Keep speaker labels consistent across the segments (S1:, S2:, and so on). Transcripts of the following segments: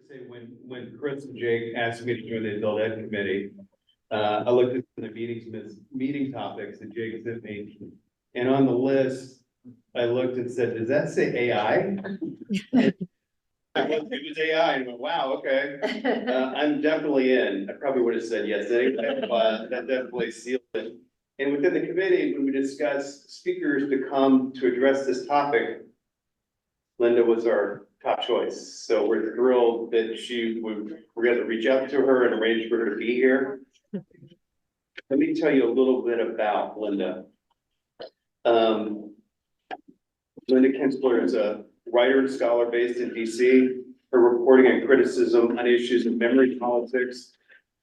S1: say when Chris and Jake asked me to join the adult ed committee, I looked at the meeting topics that Jake sent me, and on the list, I looked and said, "Does that say AI?" It was AI, and I went, "Wow, okay." I'm definitely in. I probably would have said yes anyway, but that definitely sealed it. And within the committee, when we discussed speakers to come to address this topic, Linda was our top choice. So we're thrilled that we're going to reach out to her and arrange for her to be here. Let me tell you a little bit about Linda. Linda Kinstler is a writer and scholar based in DC. Her reporting and criticism on issues of memory politics,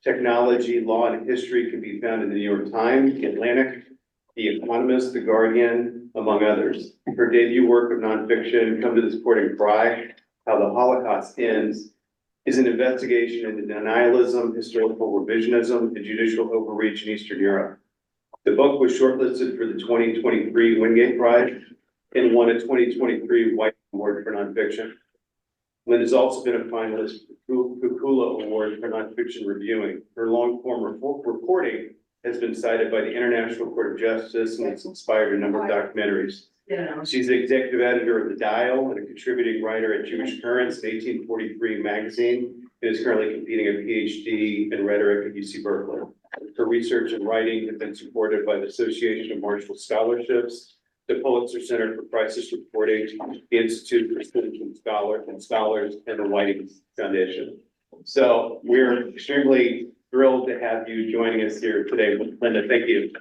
S1: technology, law, and history can be found in the New York Times, The Atlantic, The Economist, The Guardian, among others. Her debut work of nonfiction, Come to the Sporting Cry, How the Holocaust Ends, is an investigation into denialism, historical revisionism, and judicial overreach in Eastern Europe. The book was shortlisted for the 2023 Wingate Prize and won a 2023 White Award for nonfiction. Linda's also been a finalist for the Kukula Award for nonfiction reviewing. Her long-form reporting has been cited by the International Court of Justice and has inspired a number of documentaries. She's the executive editor of The Dial and a contributing writer at Jewish Currents, an 1843 magazine, and is currently completing a Ph.D. in rhetoric at UC Berkeley. Her research and writing have been supported by the Association of Marshall Scholarships, the Pulitzer Center for Crisis Reporting, the Institute for Citizen Scholars, and the Whiting Foundation. So we're extremely thrilled to have you joining us here today, Linda. Thank you.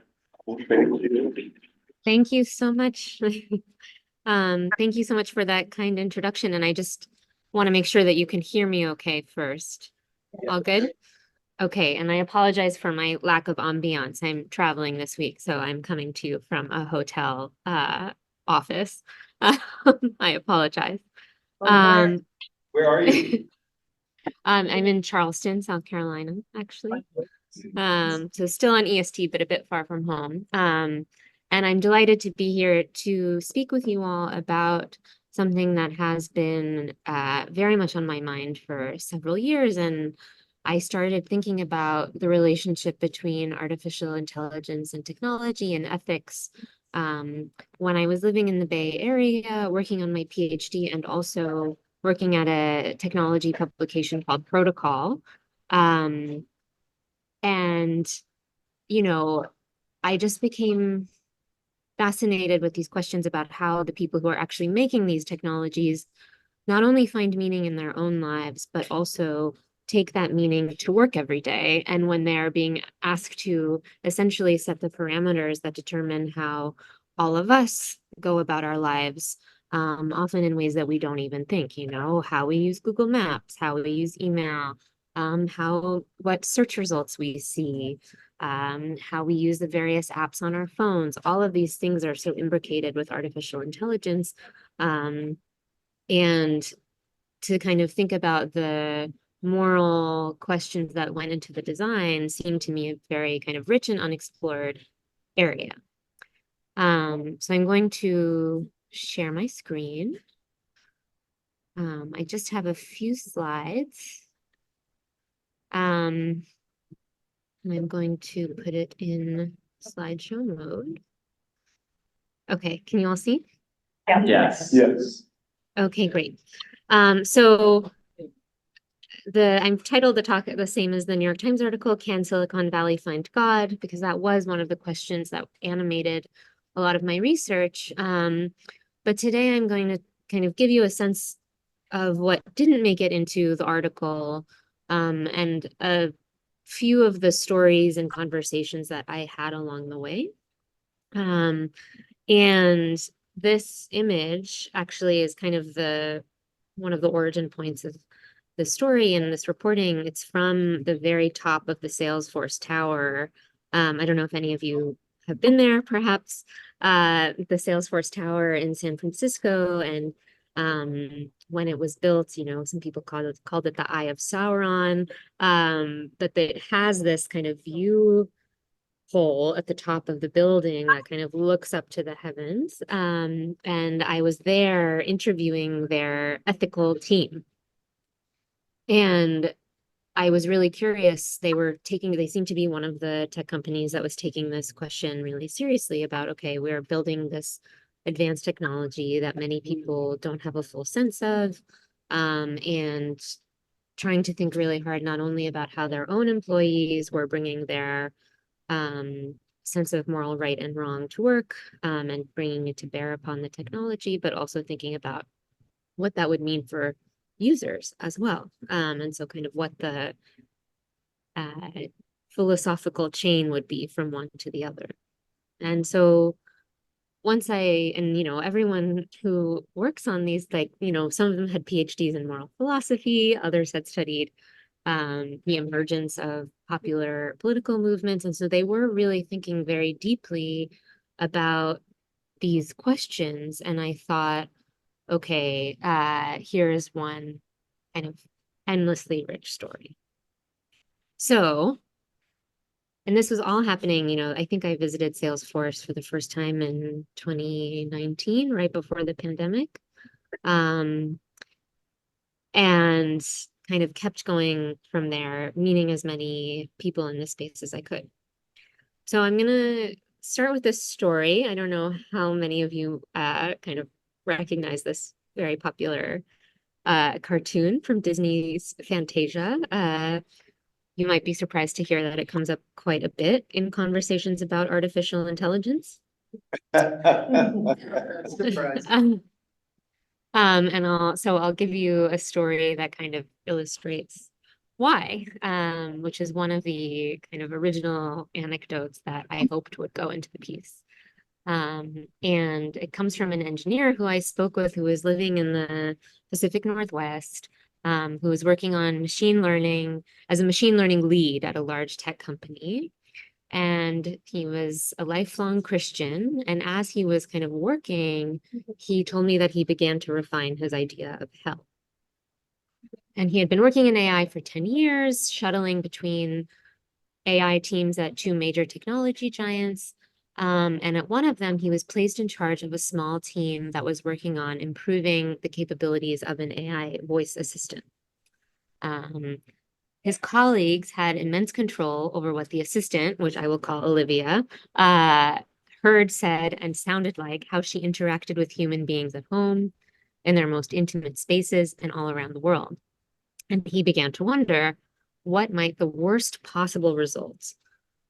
S2: Thank you so much. Thank you so much for that kind introduction. And I just want to make sure that you can hear me okay first. All good? Okay, and I apologize for my lack of ambiance. I'm traveling this week, so I'm coming to you from a hotel office. I apologize.
S1: Where are you?
S2: I'm in Charleston, South Carolina, actually. So still on EST, but a bit far from home. And I'm delighted to be here to speak with you all about something that has been very much on my mind for several years. And I started thinking about the relationship between artificial intelligence and technology and ethics when I was living in the Bay Area, working on my PhD, and also working at a technology publication called Protocol. And, you know, I just became fascinated with these questions about how the people who are actually making these technologies not only find meaning in their own lives, but also take that meaning to work every day. And when they're being asked to essentially set the parameters that determine how all of us go about our lives, often in ways that we don't even think, you know, how we use Google Maps, how we use email, what search results we see, how we use the various apps on our phones. All of these things are so imbricated with artificial intelligence. And to kind of think about the moral questions that went into the design seemed to me a very kind of rich and unexplored area. So I'm going to share my screen. I just have a few slides. I'm going to put it in slideshow mode. Okay, can you all see?
S3: Yes.
S1: Yes.
S2: Okay, great. So I've titled the talk the same as the New York Times article, Can Silicon Valley Find God? Because that was one of the questions that animated a lot of my research. But today I'm going to kind of give you a sense of what didn't make it into the article, and a few of the stories and conversations that I had along the way. And this image actually is kind of one of the origin points of the story and this reporting. It's from the very top of the Salesforce Tower. I don't know if any of you have been there, perhaps, the Salesforce Tower in San Francisco. And when it was built, you know, some people called it the Eye of Sauron. But it has this kind of view hole at the top of the building that kind of looks up to the heavens. And I was there interviewing their ethical team. And I was really curious. They seemed to be one of the tech companies that was taking this question really seriously about, okay, we're building this advanced technology that many people don't have a full sense of, and trying to think really hard, not only about how their own employees were bringing their sense of moral right and wrong to work, and bringing it to bear upon the technology, but also thinking about what that would mean for users as well. And so kind of what the uh, philosophical chain would be from one to the other. And so everyone who works on these, like, some of them had PhDs in moral philosophy, others had studied the emergence of popular political movements. And so they were really thinking very deeply about these questions. And I thought, okay, here's one kind of endlessly rich story. So, and this was all happening, I think I visited Salesforce for the first time in 2019, right before the pandemic. And kind of kept going from there, meeting as many people in this space as I could. So I'm going to start with this story. I don't know how many of you kind of recognize this very popular cartoon from Disney's Fantasia. You might be surprised to hear that it comes up quite a bit in conversations about artificial intelligence.
S1: Surprise.
S2: And I'll give you a story that kind of illustrates why, which is one of the kind of original anecdotes that I hoped would go into the piece. And it comes from an engineer who I spoke with, who was living in the Pacific Northwest, who was working on machine learning as a machine learning lead at a large tech company. And he was a lifelong Christian. And as he was kind of working, he told me that he began to refine his idea of hell. And he had been working in AI for 10 years, shuttling between AI teams at two major technology giants. And at one of them, he was placed in charge of a small team that was working on improving the capabilities of an AI voice assistant. His colleagues had immense control over what the assistant, which I will call Olivia, heard, said, and sounded like, how she interacted with human beings at home, in their most intimate spaces, and all around the world. And he began to wonder, what might the worst possible results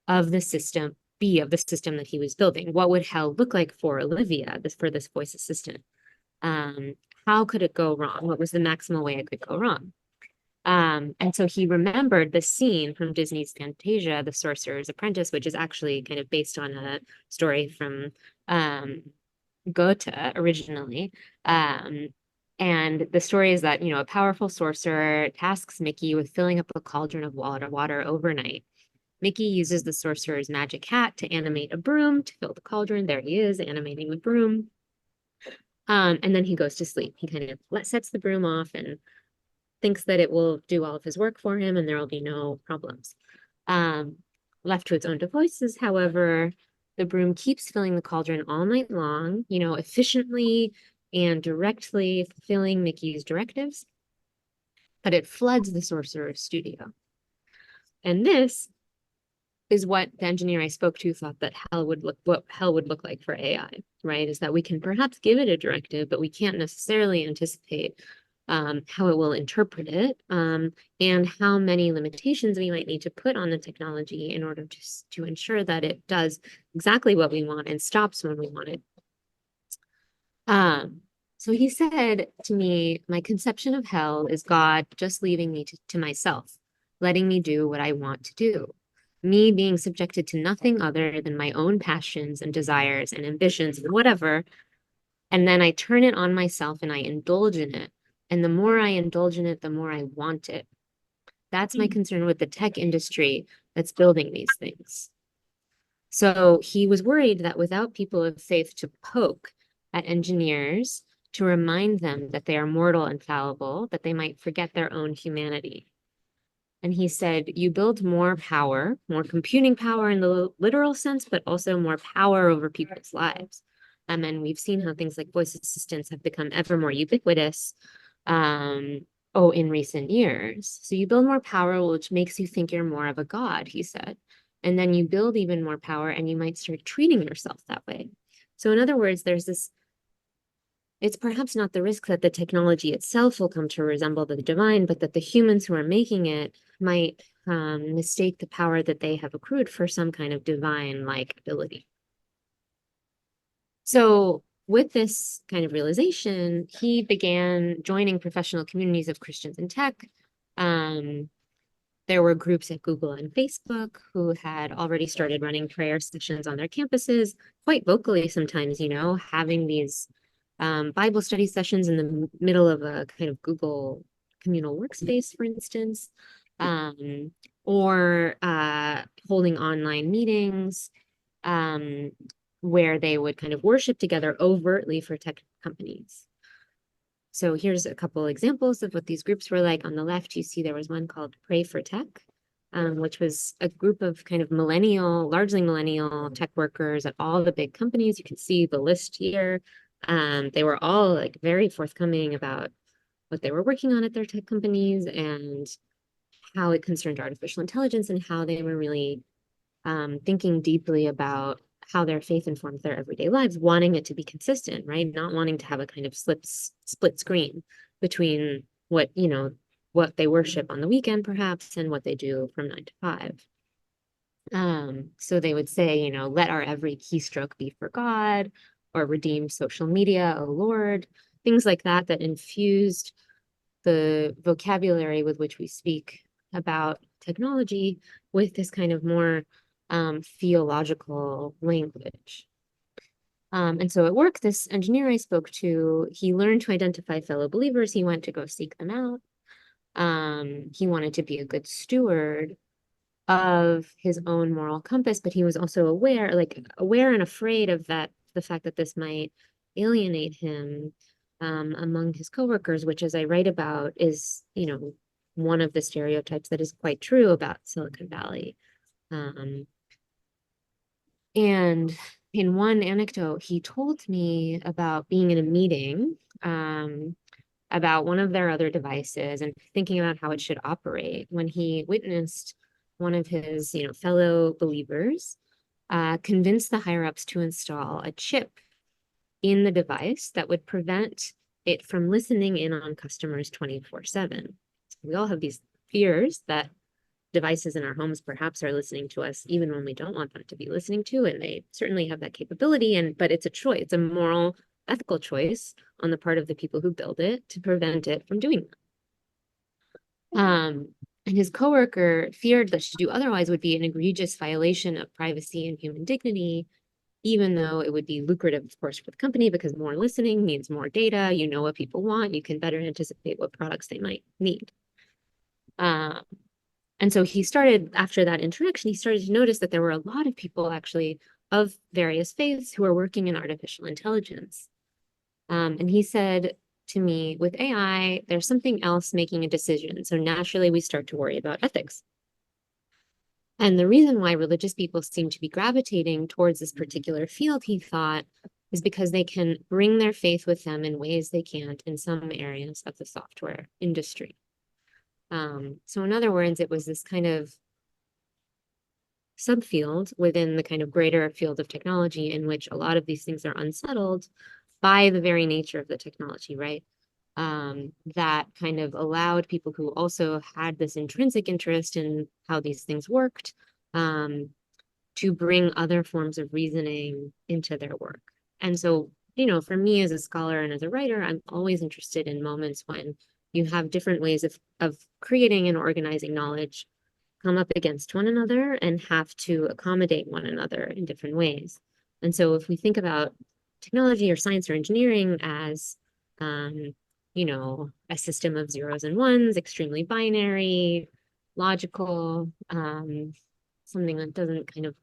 S2: of the system be, of the system that he was building? What would hell look like for Olivia, for this voice assistant? How could it go wrong? What was the maximal way it could go wrong? And so he remembered the scene from Disney's Fantasia, The Sorcerer's Apprentice, which is actually kind of based on a story from Goethe originally. And the story is that, a powerful sorcerer tasks Mickey with filling up a cauldron of water overnight. Mickey uses the sorcerer's magic hat to animate a broom to fill the cauldron. There he is, animating the broom. And then he goes to sleep. He kind of sets the broom off and thinks that it will do all of his work for him and there will be no problems. Left to its own devices, however, the broom keeps filling the cauldron all night long, efficiently and directly fulfilling Mickey's directives, but it floods the sorcerer's studio. And this is what the engineer I spoke to thought that what hell would look like for AI, right? Is that we can perhaps give it a directive, but we can't necessarily anticipate how it will interpret it, and how many limitations we might need to put on the technology in order to ensure that it does exactly what we want and stops when we want it. So he said to me, my conception of hell is God just leaving me to myself, letting me do what I want to do. Me being subjected to nothing other than my own passions and desires and ambitions and whatever. And then I turn it on myself and I indulge in it. And the more I indulge in it, the more I want it. That's my concern with the tech industry that's building these things. So he was worried that without people of faith to poke at engineers, to remind them that they are mortal and fallible, that they might forget their own humanity. And he said, you build more power, more computing power in the literal sense, but also more power over people's lives. And we've seen how things like voice assistants have become ever more ubiquitous. oh, in recent years. So you build more power, which makes you think you're more of a god, he said. And then you build even more power and you might start treating yourself that way. So in other words, there's this, it's perhaps not the risk that the technology itself will come to resemble the divine, but that the humans who are making it might mistake the power that they have accrued for some kind of divine-like ability. So with this kind of realization, he began joining professional communities of Christians in tech. There were groups at Google and Facebook who had already started running prayer sessions on their campuses, quite vocally sometimes, you know, having these Bible study sessions in the middle of a kind of Google communal workspace, for instance, or holding online meetings where they would kind of worship together overtly for tech companies. So here's a couple examples of what these groups were like. On the left, you see there was one called Pray for Tech, which was a group of kind of largely millennial tech workers at all the big companies. You can see the list here. They were all like very forthcoming about what they were working on at their tech companies and how it concerned artificial intelligence and how they were really thinking deeply about how their faith informs their everyday lives, wanting it to be consistent, right? Not wanting to have a kind of split screen between what, you know, what they worship on the weekend, perhaps, and what they do from 9 to 5. So they would say, you know, let our every keystroke be for God, or redeem social media, oh Lord, things like that, that infused the vocabulary with which we speak about technology with this kind of more theological language. And so at work, this engineer I spoke to, he learned to identify fellow believers. He went to go seek them out. He wanted to be a good steward of his own moral compass, but he was also aware and afraid of the fact that this might alienate him among his coworkers, which, as I write about, is, you know, one of the stereotypes that is quite true about Silicon Valley. And in one anecdote, he told me about being in a meeting about one of their other devices and thinking about how it should operate when he witnessed one of his, you know, fellow believers convince the higher ups to install a chip in the device that would prevent it from listening in on customers 24/7. We all have these fears that devices in our homes perhaps are listening to us even when we don't want them to be listening to, and they certainly have that capability. But it's a choice, it's a moral, ethical choice on the part of the people who build it to prevent it from doing that. And his coworker feared that to do otherwise would be an egregious violation of privacy and human dignity, even though it would be lucrative, of course, for the company, because more listening means more data. You know what people want. You can better anticipate what products they might need. And so he started, after that interaction, he started to notice that there were a lot of people actually of various faiths who are working in artificial intelligence. And he said to me, with AI, there's something else making a decision. So naturally, we start to worry about ethics. And the reason why religious people seem to be gravitating towards this particular field, he thought, is because they can bring their faith with them in ways they can't in some areas of the software industry. So in other words, it was this kind of subfield within the kind of greater field of technology in which a lot of these things are unsettled by the very nature of the technology, right? That kind of allowed people who also had this intrinsic interest in how these things worked to bring other forms of reasoning into their work. And so, you know, for me as a scholar and as a writer, I'm always interested in moments when you have different ways of creating and organizing knowledge come up against one another and have to accommodate one another in different ways. And so if we think about technology or science or engineering as, you know, a system of zeros and ones, extremely binary, logical, something that doesn't kind of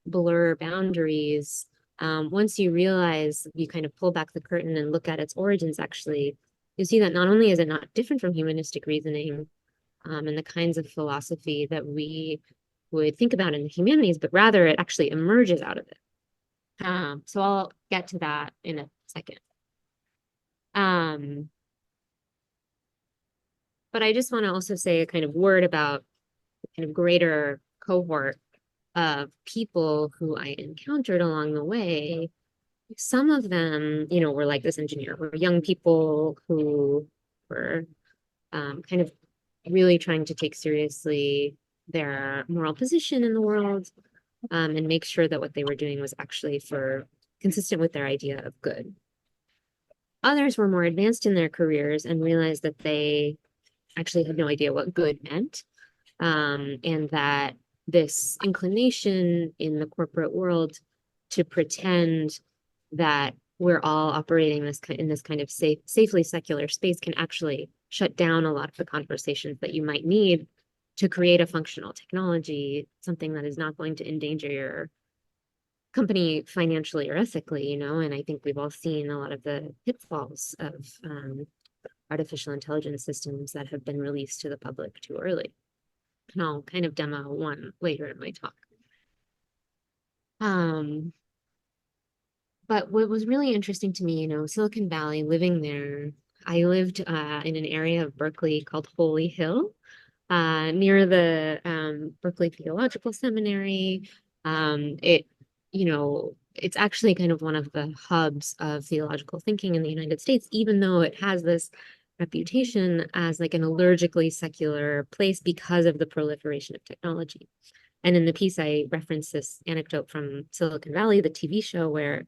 S2: blur boundaries. Once you realize, you kind of pull back the curtain and look at its origins, actually, you see that not only is it not different from humanistic reasoning and the kinds of philosophy that we would think about in the humanities, but rather it actually emerges out of it. So I'll get to that in a second. But I just want to also say a kind of word about the kind of greater cohort of people who I encountered along the way. Some of them, you know, were like this engineer, were young people who were kind of really trying to take seriously their moral position in the world, and make sure that what they were doing was actually consistent with their idea of good. Others were more advanced in their careers and realized that they actually had no idea what good meant, and that this inclination in the corporate world to pretend that we're all operating in this kind of safely secular space can actually shut down a lot of the conversations that you might need to create a functional technology, something that is not going to endanger your company financially or ethically, you know. And I think we've all seen a lot of the pitfalls of artificial intelligence systems that have been released to the public too early. And I'll kind of demo one later in my talk. But what was really interesting to me, you know, Silicon Valley, living there, I lived in an area of Berkeley called Holy Hill, near the Berkeley Theological Seminary. You know, it's actually kind of one of the hubs of theological thinking in the United States, even though it has this reputation as like an allergically secular place because of the proliferation of technology. And in the piece, I referenced this anecdote from Silicon Valley, the TV show, where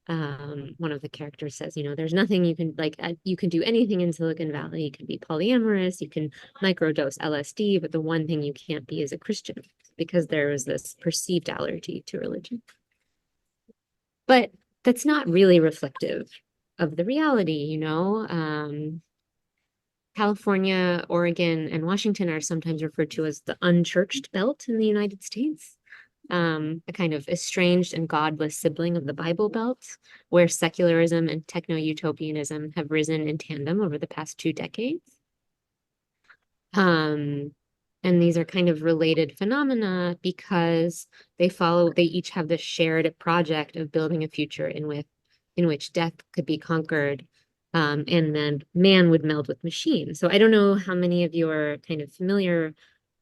S2: one of the characters says, you know, there's nothing you can you can do anything in Silicon Valley. You can be polyamorous, you can microdose LSD, but the one thing you can't be is a Christian, because there is this perceived allergy to religion. But that's not really reflective of the reality, you know. California, Oregon, and Washington are sometimes referred to as the unchurched belt in the United States, a kind of estranged and godless sibling of the Bible Belt, where secularism and techno-utopianism have risen in tandem over the past 2 decades. And these are kind of related phenomena because they each have this shared project of building a future in which death could be conquered, and then man would meld with machine. So I don't know how many of you are kind of familiar,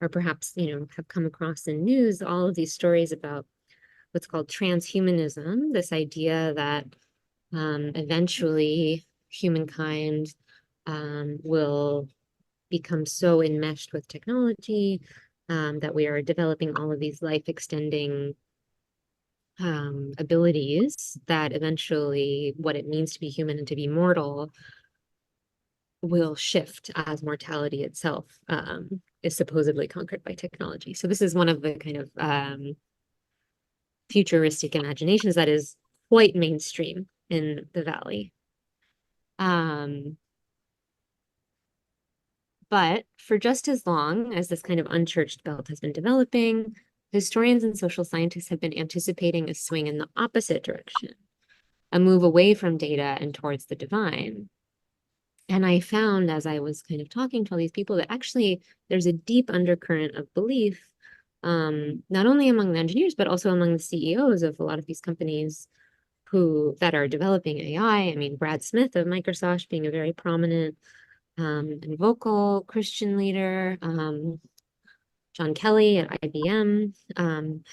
S2: or perhaps, you know, have come across in news all of these stories about what's called transhumanism, this idea that eventually humankind will become so enmeshed with technology that we are developing all of these life-extending abilities that eventually what it means to be human and to be mortal will shift as mortality itself is supposedly conquered by technology. So this is one of the kind of futuristic imaginations that is quite mainstream in the Valley. But for just as long as this kind of unchurched belt has been developing, historians and social scientists have been anticipating a swing in the opposite direction, a move away from data and towards the divine. And I found, as I was kind of talking to all these people, that actually there's a deep undercurrent of belief, not only among the engineers, but also among the CEOs of a lot of these companies that are developing AI. I mean, Brad Smith of Microsoft being a very prominent and vocal Christian leader. John Kelly at IBM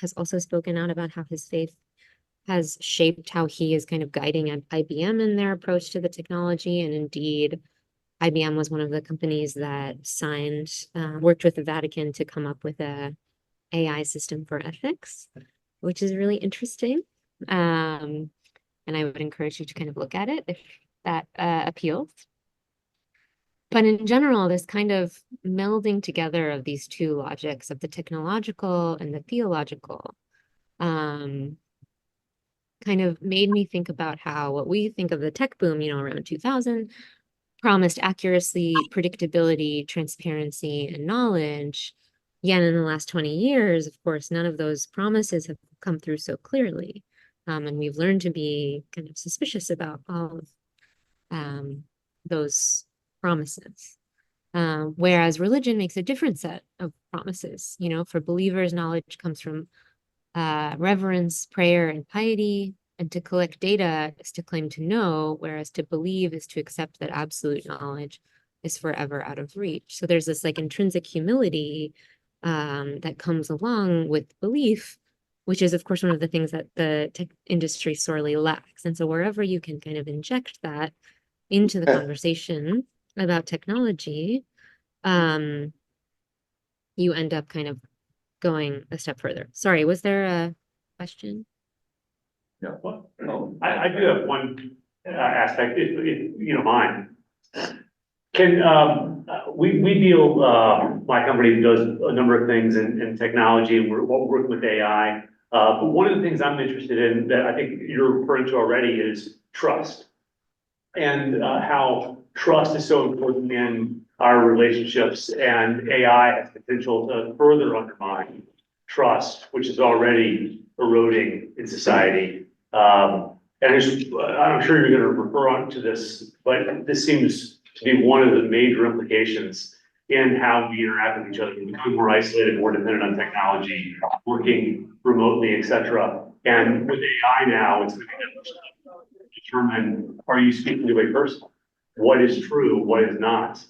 S2: has also spoken out about how his faith has shaped how he is kind of guiding at IBM in their approach to the technology. And indeed, IBM was one of the companies that worked with the Vatican to come up with a AI system for ethics, which is really interesting. And I would encourage you to kind of look at it if that appeals. But in general, this kind of melding together of these two logics, of the technological and the theological, kind of made me think about how what we think of the tech boom, you know, around 2000, promised accuracy, predictability, transparency, and knowledge. Yet in the last 20 years, of course, none of those promises have come through so clearly. And we've learned to be kind of suspicious about all of those promises. Whereas religion makes a different set of promises. You know, for believers, knowledge comes from reverence, prayer, and piety. And to collect data is to claim to know, whereas to believe is to accept that absolute knowledge is forever out of reach. So there's this like intrinsic humility that comes along with belief, which is of course one of the things that the tech industry sorely lacks. And so wherever you can kind of inject that into the conversation about technology, you end up kind of going a step further. Sorry, was there a question?
S3: Yeah, well, I do have one aspect, if you don't mind. Can, we deal, my company does a number of things in technology, and we're working with AI. But one of the things I'm interested in that I think you're referring to already is trust. And how trust is so important in our relationships, and AI has potential to further undermine trust, which is already eroding in society. And I'm sure you're going to refer on to this, but this seems to be one of the major implications in how we interact with each other. We become more isolated, more dependent on technology, working remotely, et cetera. And with AI now, it's going to be determine, are you speaking to a person? What is true, what is not?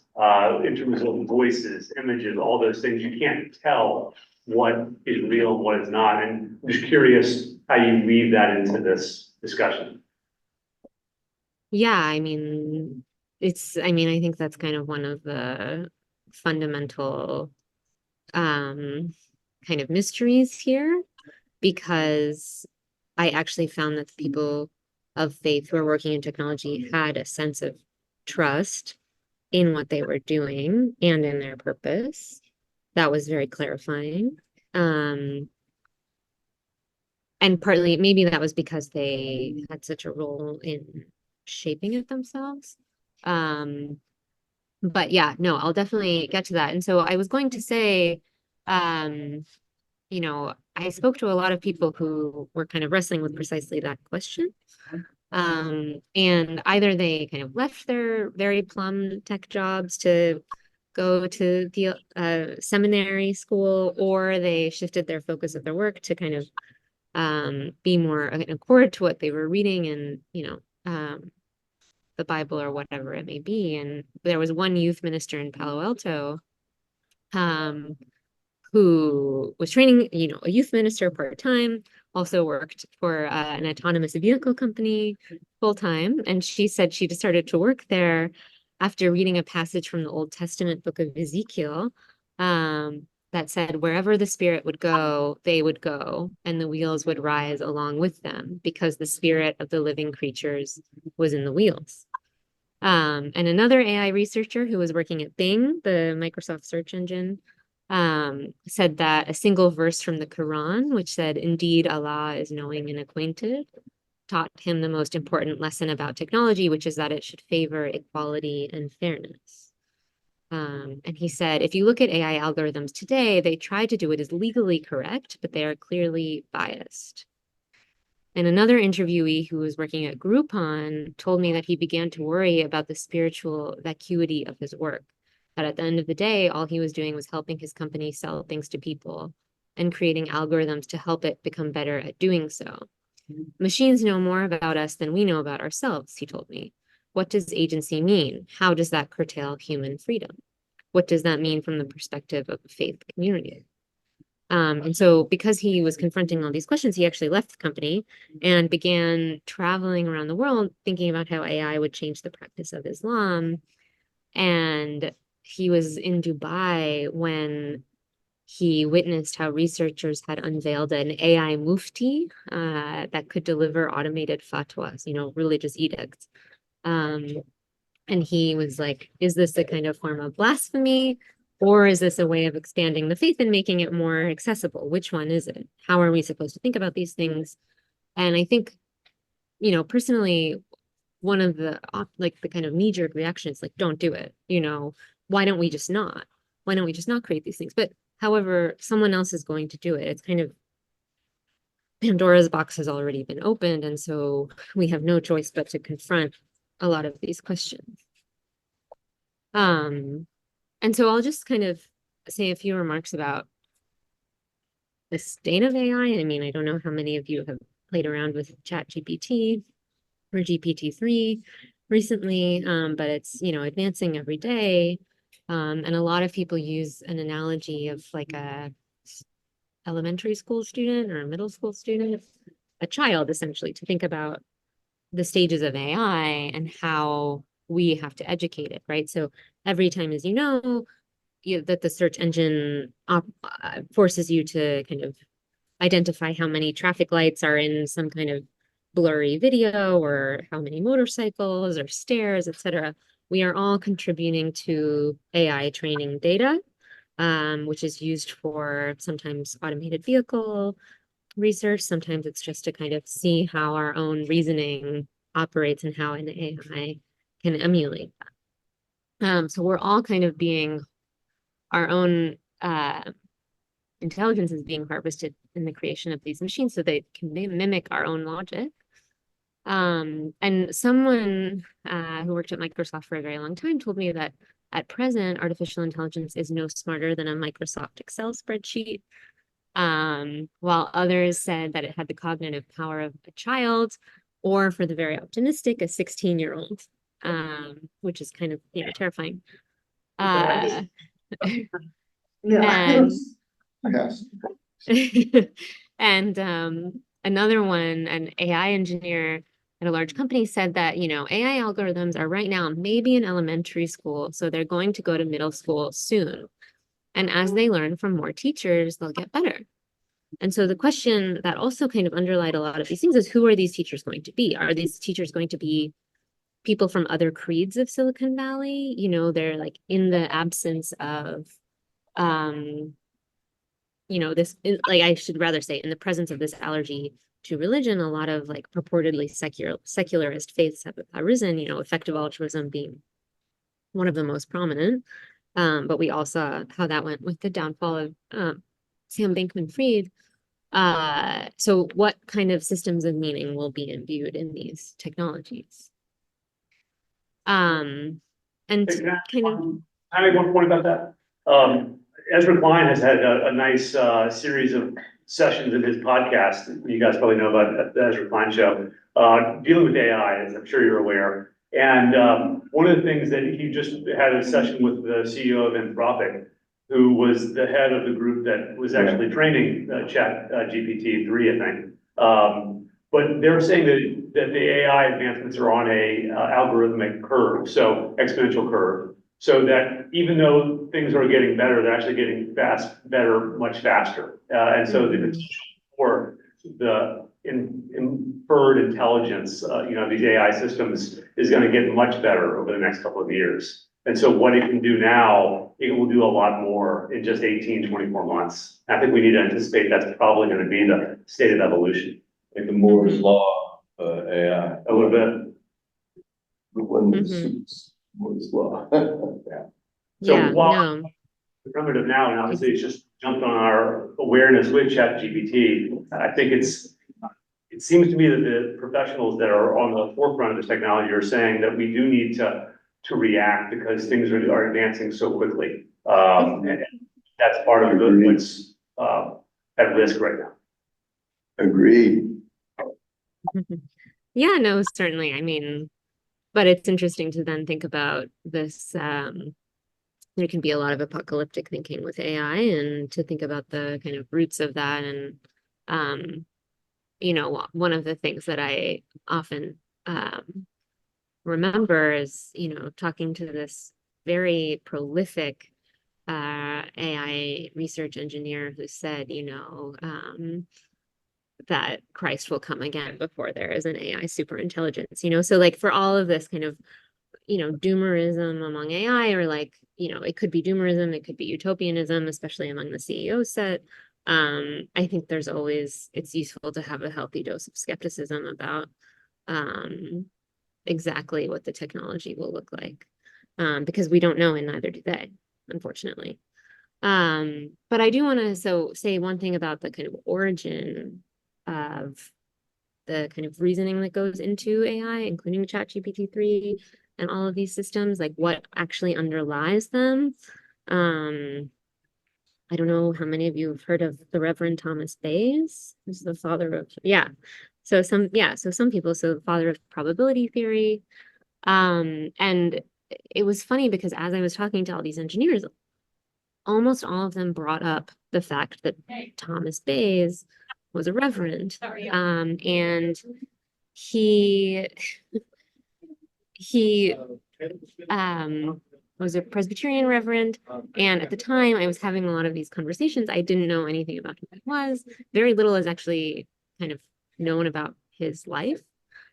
S3: In terms of voices, images, all those things, you can't tell what is real and what is not. And I'm just curious how you weave that into this discussion.
S2: Yeah, I mean, I think that's kind of one of the fundamental kind of mysteries here, because I actually found that the people of faith who are working in technology had a sense of trust in what they were doing and in their purpose. That was very clarifying. And partly maybe that was because they had such a role in shaping it themselves. But yeah, no, I'll definitely get to that. And so I was going to say, I spoke to a lot of people who were kind of wrestling with precisely that question. And either they kind of left their very plum tech jobs to go to the seminary school, or they shifted their focus of their work to kind of be more in accord to what they were reading and, the Bible or whatever it may be. And there was one youth minister in Palo Alto who was training, a youth minister part-time, also worked for an autonomous vehicle company full-time. And she said she just started to work there after reading a passage from the Old Testament book of Ezekiel that said, wherever the spirit would go, they would go, and the wheels would rise along with them, because the spirit of the living creatures was in the wheels. And another AI researcher who was working at Bing, the Microsoft search engine, said that a single verse from the Quran, which said, "Indeed, Allah is knowing and acquainted," taught him the most important lesson about technology, which is that it should favor equality and fairness. And he said, if you look at AI algorithms today, they try to do it as legally correct, but they are clearly biased. And another interviewee who was working at Groupon told me that he began to worry about the spiritual vacuity of his work. That at the end of the day, all he was doing was helping his company sell things to people and creating algorithms to help it become better at doing so. Machines know more about us than we know about ourselves, he told me. What does agency mean? How does that curtail human freedom? What does that mean from the perspective of the faith community? And so because he was confronting all these questions, he actually left the company and began traveling around the world thinking about how AI would change the practice of Islam. And he was in Dubai when he witnessed how researchers had unveiled an AI mufti that could deliver automated fatwas, religious edicts. And he was like, is this a kind of form of blasphemy? Or is this a way of expanding the faith and making it more accessible? Which one is it? How are we supposed to think about these things? And I think, personally, one of the the kind of knee-jerk reactions, like, don't do it. Why don't we just not? Why don't we just not create these things? But however, someone else is going to do it. It's kind of Pandora's box has already been opened. And so we have no choice but to confront a lot of these questions. And so I'll just kind of say a few remarks about the state of AI. I mean, I don't know how many of you have played around with ChatGPT or GPT-3, recently, but it's, advancing every day. And a lot of people use an analogy of like a elementary school student or a middle school student, a child essentially, to think about the stages of AI and how we have to educate it, right? So every time, as that the search engine forces you to kind of identify how many traffic lights are in some kind of blurry video or how many motorcycles or stairs, etc. We are all contributing to AI training data, which is used for sometimes automated vehicle research. Sometimes it's just to kind of see how our own reasoning operates and how an AI can emulate that. So we're all kind of being our own intelligence is being harvested in the creation of these machines so they can mimic our own logic. And someone who worked at Microsoft for a very long time told me that at present, artificial intelligence is no smarter than a Microsoft Excel spreadsheet, while others said that it had the cognitive power of a child, or for the very optimistic, a 16-year-old, which is kind of terrifying.
S4: Yeah.
S2: And another one, an AI engineer at a large company, said that, AI algorithms are right now maybe in elementary school, so they're going to go to middle school soon. And as they learn from more teachers, they'll get better. And so the question that also kind of underlied a lot of these things is, who are these teachers going to be? Are these teachers going to be people from other creeds of Silicon Valley? They're like in the absence of this, like, I should rather say, in the presence of this allergy to religion, a lot of like purportedly secularist faiths have arisen, effective altruism being one of the most prominent. But we all saw how that went with the downfall of Sam Bankman-Fried. So what kind of systems of meaning will be imbued in these technologies? And
S3: I make one point about that. Ezra Klein has had a nice series of sessions in his podcast. You guys probably know about the Ezra Klein show, dealing with AI, as I'm sure you're aware. And one of the things that he just had a session with the CEO of Anthropic, who was the head of the group that was actually training Chat GPT-3, I think. But they're saying that the AI advancements are on a algorithmic curve, so exponential curve. So that even though things are getting better, they're actually getting better much faster. And so the potential for the inferred intelligence, these AI systems is going to get much better over the next couple of years. And so what it can do now, it will do a lot more in just 18, 24 months. I think we need to anticipate that's probably going to be the state of evolution.
S4: Like the Moore's law of AI.
S3: A little bit.
S4: The one that suits Moore's law.
S3: So while primitive now, and obviously it's just jumped on our awareness with Chat GPT, I think it seems to me that the professionals that are on the forefront of this technology are saying that we do need to react because things are advancing so quickly. And that's part of what's at risk right now.
S4: Agreed.
S2: Yeah, no, certainly. I mean, but it's interesting to then think about this. There can be a lot of apocalyptic thinking with AI, and to think about the kind of roots of that. And, one of the things that I often remember is, talking to this very prolific AI research engineer who said, that Christ will come again before there is an AI superintelligence, so like for all of this kind of, doomerism among AI, or like, it could be doomerism, it could be utopianism, especially among the CEO set. I think it's useful to have a healthy dose of skepticism about exactly what the technology will look like, because we don't know, and neither do they, unfortunately. But I do want to say one thing about the kind of origin of the kind of reasoning that goes into AI, including ChatGPT-3 and all of these systems, like what actually underlies them. I don't know how many of you have heard of the Reverend Thomas Bayes, who's the father of, so some people, the father of probability theory. And it was funny because as I was talking to all these engineers, almost all of them brought up the fact that Thomas Bayes was a reverend. And he was a Presbyterian reverend. And at the time I was having a lot of these conversations. I didn't know anything about who he was. Very little is actually kind of known about his life.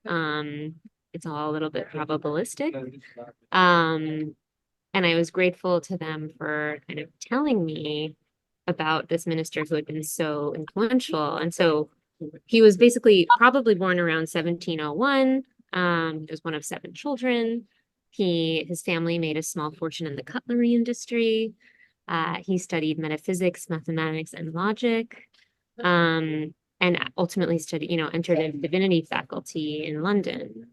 S2: It's all a little bit probabilistic. And I was grateful to them for kind of telling me about this minister who had been so influential. And so he was basically probably born around 1701. He was one of 7 children. His family made a small fortune in the cutlery industry. He studied metaphysics, mathematics, and logic. And ultimately entered a divinity faculty in London.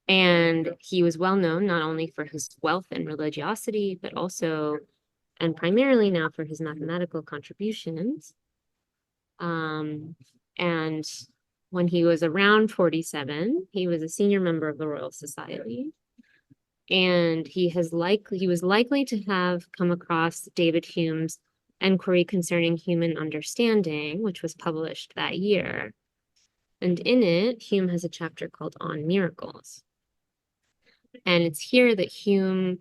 S2: And he was well known not only for his wealth and religiosity, but also, and primarily now, for his mathematical contributions. And when he was around 47, he was a senior member of the Royal Society. And he was likely to have come across David Hume's Enquiry Concerning Human Understanding, which was published that year. And in it, Hume has a chapter called On Miracles. And it's here that Hume,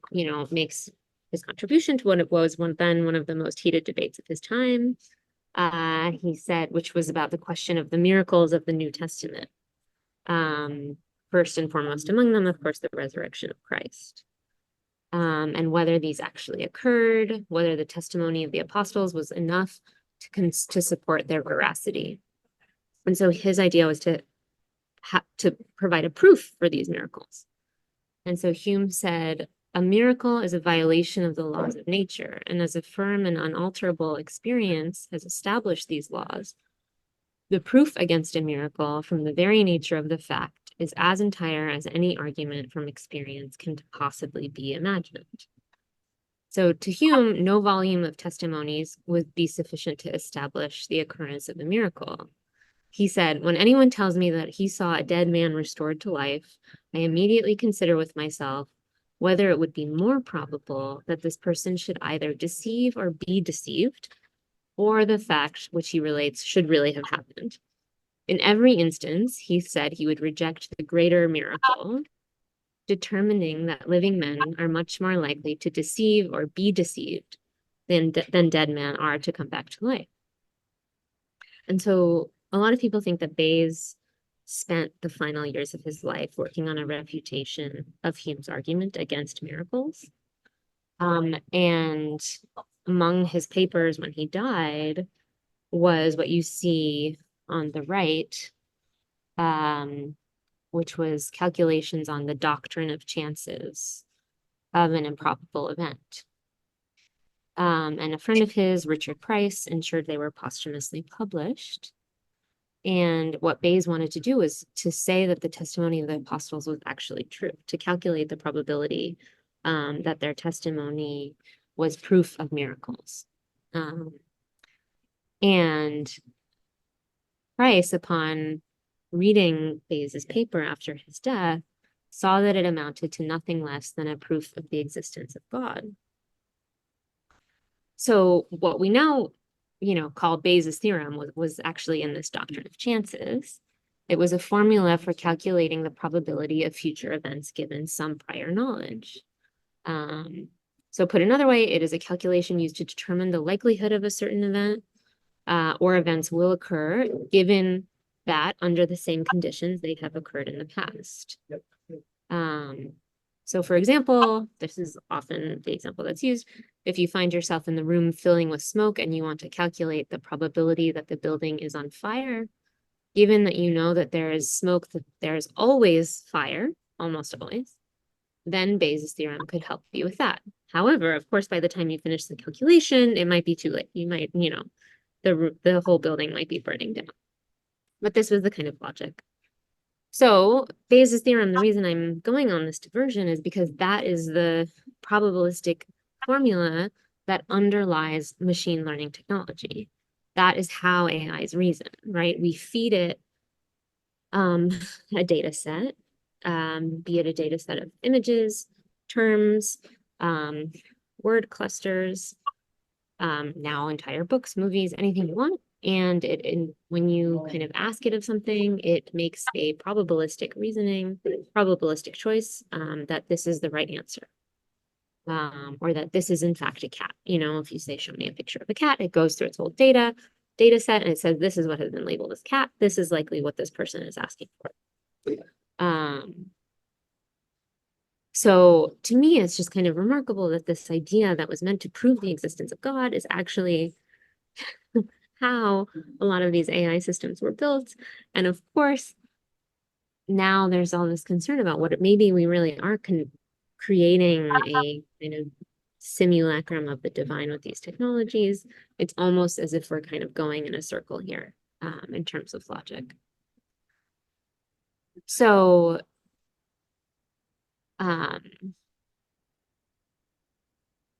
S2: makes his contribution to what it was then one of the most heated debates of his time. He said, which was about the question of the miracles of the New Testament. First and foremost among them, of course, the resurrection of Christ. And whether these actually occurred, whether the testimony of the apostles was enough to support their veracity. And so his idea was to provide a proof for these miracles. And so Hume said, a miracle is a violation of the laws of nature, and as a firm and unalterable experience has established these laws, the proof against a miracle from the very nature of the fact is as entire as any argument from experience can possibly be imagined. So to Hume, no volume of testimonies would be sufficient to establish the occurrence of a miracle. He said, when anyone tells me that he saw a dead man restored to life, I immediately consider with myself whether it would be more probable that this person should either deceive or be deceived, or the fact which he relates should really have happened. In every instance, he said he would reject the greater miracle, determining that living men are much more likely to deceive or be deceived than dead men are to come back to life. And so a lot of people think that Bayes spent the final years of his life working on a refutation of Hume's argument against miracles. And among his papers when he died was what you see on the right, which was calculations on the doctrine of chances of an improbable event. And a friend of his, Richard Price, ensured they were posthumously published. And what Bayes wanted to do was to say that the testimony of the apostles was actually true, to calculate the probability that their testimony was proof of miracles. And Price, upon reading Bayes's paper after his death, saw that it amounted to nothing less than a proof of the existence of God. So what we now called Bayes' theorem was actually in this doctrine of chances. It was a formula for calculating the probability of future events given some prior knowledge. So put another way, it is a calculation used to determine the likelihood of a certain event or events will occur, given that under the same conditions they have occurred in the past.
S4: Yep.
S2: So for example, this is often the example that's used. If you find yourself in the room filling with smoke and you want to calculate the probability that the building is on fire, given that you know that there is smoke, that there's always fire, almost always, then Bayes' theorem could help you with that. However, of course, by the time you finish the calculation, it might be too late. You might, the whole building might be burning down. But this was the kind of logic. So Bayes' theorem, the reason I'm going on this diversion is because that is the probabilistic formula that underlies machine learning technology. That is how AIs reason, right? We feed it a data set, be it a data set of images, terms, word clusters, now entire books, movies, anything you want. And when you kind of ask it of something, it makes a probabilistic reasoning, probabilistic choice, that this is the right answer. Or that this is in fact a cat. You know, if you say, show me a picture of a cat, it goes through its whole data set, and it says, this is what has been labeled as cat. This is likely what this person is asking for. So to me, it's just kind of remarkable that this idea that was meant to prove the existence of God is actually how a lot of these AI systems were built. And of course, now there's all this concern about what maybe we really are creating a kind of simulacrum of the divine with these technologies. It's almost as if we're kind of going in a circle here, in terms of logic. So,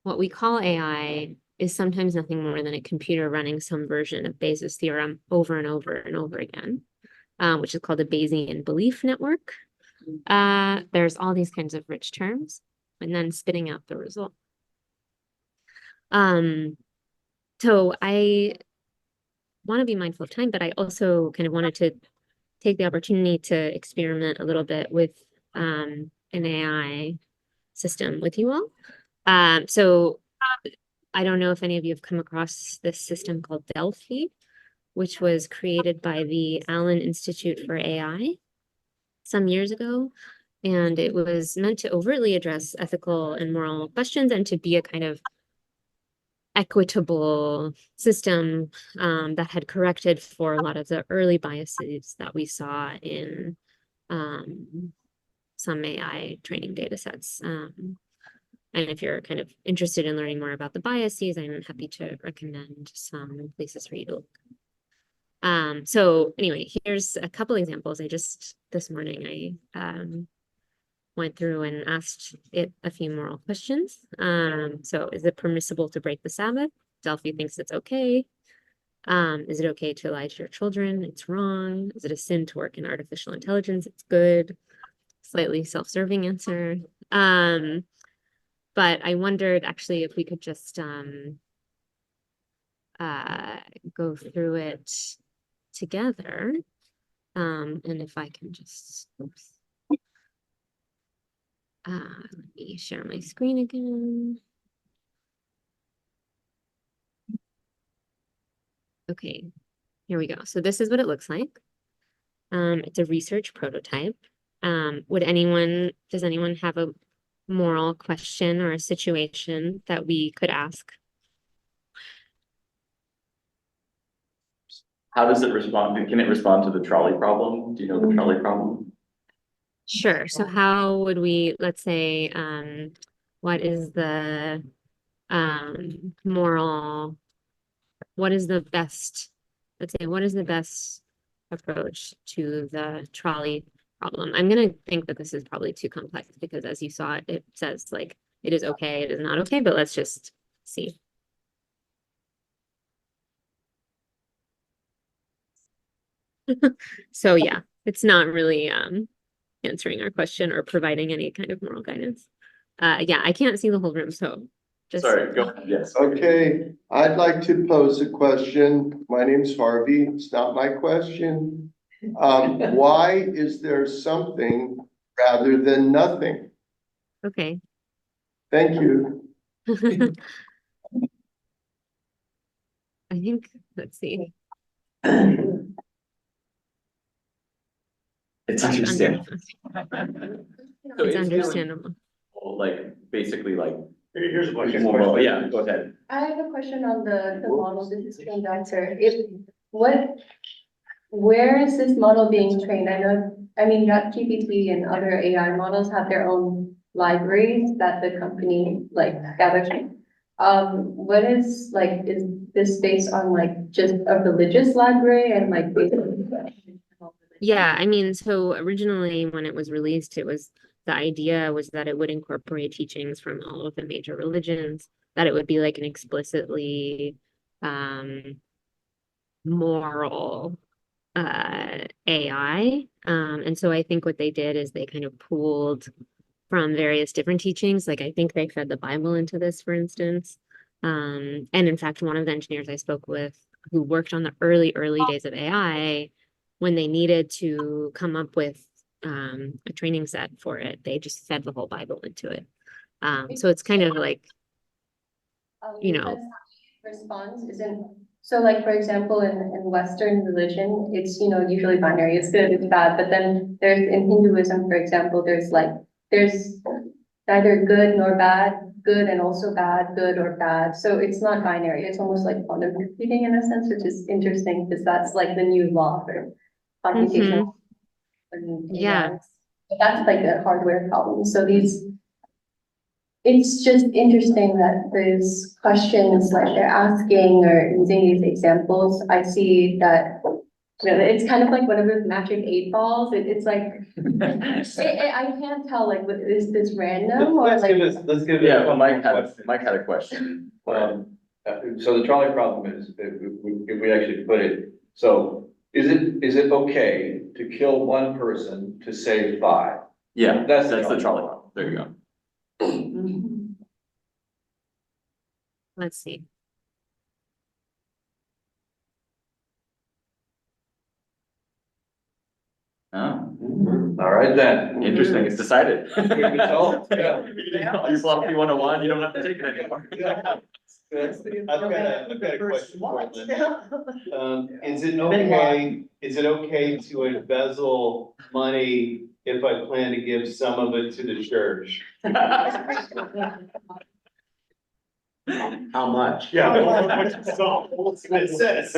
S2: what we call AI is sometimes nothing more than a computer running some version of Bayes' theorem over and over and over again, which is called a Bayesian belief network. There's all these kinds of rich terms, and then spitting out the result. So I want to be mindful of time, but I also kind of wanted to take the opportunity to experiment a little bit with an AI system with you all. So I don't know if any of you have come across this system called Delphi, which was created by the Allen Institute for AI some years ago. And it was meant to overtly address ethical and moral questions and to be a kind of equitable system that had corrected for a lot of the early biases that we saw in some AI training data sets. And if you're kind of interested in learning more about the biases, I'm happy to recommend some places for you to look. So anyway, here's a couple examples. This morning, I went through and asked it a few moral questions. So is it permissible to break the Sabbath? Delphi thinks it's okay. Is it okay to lie to your children? It's wrong. Is it a sin to work in artificial intelligence? It's good. Slightly self-serving answer. But I wondered actually if we could just go through it together. And if I can just, oops. Let me share my screen again. Okay, here we go. So this is what it looks like. It's a research prototype. Does anyone have a moral question or a situation that we could ask?
S5: How does it respond? Can it respond to the trolley problem? Do you know the trolley problem?
S2: Sure. So how would we, let's say, what is the moral, what is the best, let's say, what is the best approach to the trolley problem? I'm going to think that this is probably too complex because as you saw, it says like, it is okay, it is not okay, but let's just see. So yeah, it's not really answering our question or providing any kind of moral guidance. Yeah, I can't see the whole room, so just
S5: Sorry, go ahead. Yes.
S4: Okay, I'd like to pose a question. My name's Harvey. It's not my question. Why is there something rather than nothing?
S2: Okay.
S4: Thank you.
S2: I think, let's see.
S5: It's understandable. So
S2: It's understandable.
S5: Like basically like
S3: Here's a question.
S5: moral, yeah, go ahead.
S6: I have a question on the model this is being answered. Where is this model being trained? I mean, ChatGPT and other AI models have their own libraries that the company like gathers. What is this based on like just a religious library and like
S2: Yeah, I mean, so originally when it was released, the idea was that it would incorporate teachings from all of the major religions, that it would be like an explicitly moral AI. And so I think what they did is they kind of pooled from various different teachings. Like I think they fed the Bible into this, for instance. And in fact, one of the engineers I spoke with who worked on the early days of AI, when they needed to come up with a training set for it, they just fed the whole Bible into it. So it's kind of like, you know,
S6: response isn't, so like, for example, in Western religion, it's, you know, usually binary, it's good, it's bad, but then there's, in Hinduism, for example, there's neither good nor bad, good and also bad, good or bad, so it's not binary, it's almost like quantum computing in a sense, which is interesting, because that's like the new law for computational.
S2: Yeah.
S6: But that's like a hardware problem, so it's just interesting that those questions like they're asking or using these examples, I see that, you know, it's kind of like one of those magic 8 balls. It's like, I can't tell, like, is this random or
S1: Let's
S6: like?
S1: let's give it.
S5: Yeah, well, Mike had a question.
S7: So the trolley problem is, if we actually put it, so is it okay to kill one person to save 5?
S5: Yeah,
S7: That's
S5: that's
S7: the
S5: the trolley problem. There you go.
S2: Let's see.
S5: Oh,
S7: All right then.
S5: interesting. It's decided.
S7: We can tell, yeah.
S5: You philosophy 101, you don't have to take it anymore.
S1: I've got a question for you, Linda. Is it okay to embezzle money if I plan to give some of it to the church?
S8: How much?
S3: Yeah. What's
S1: It says.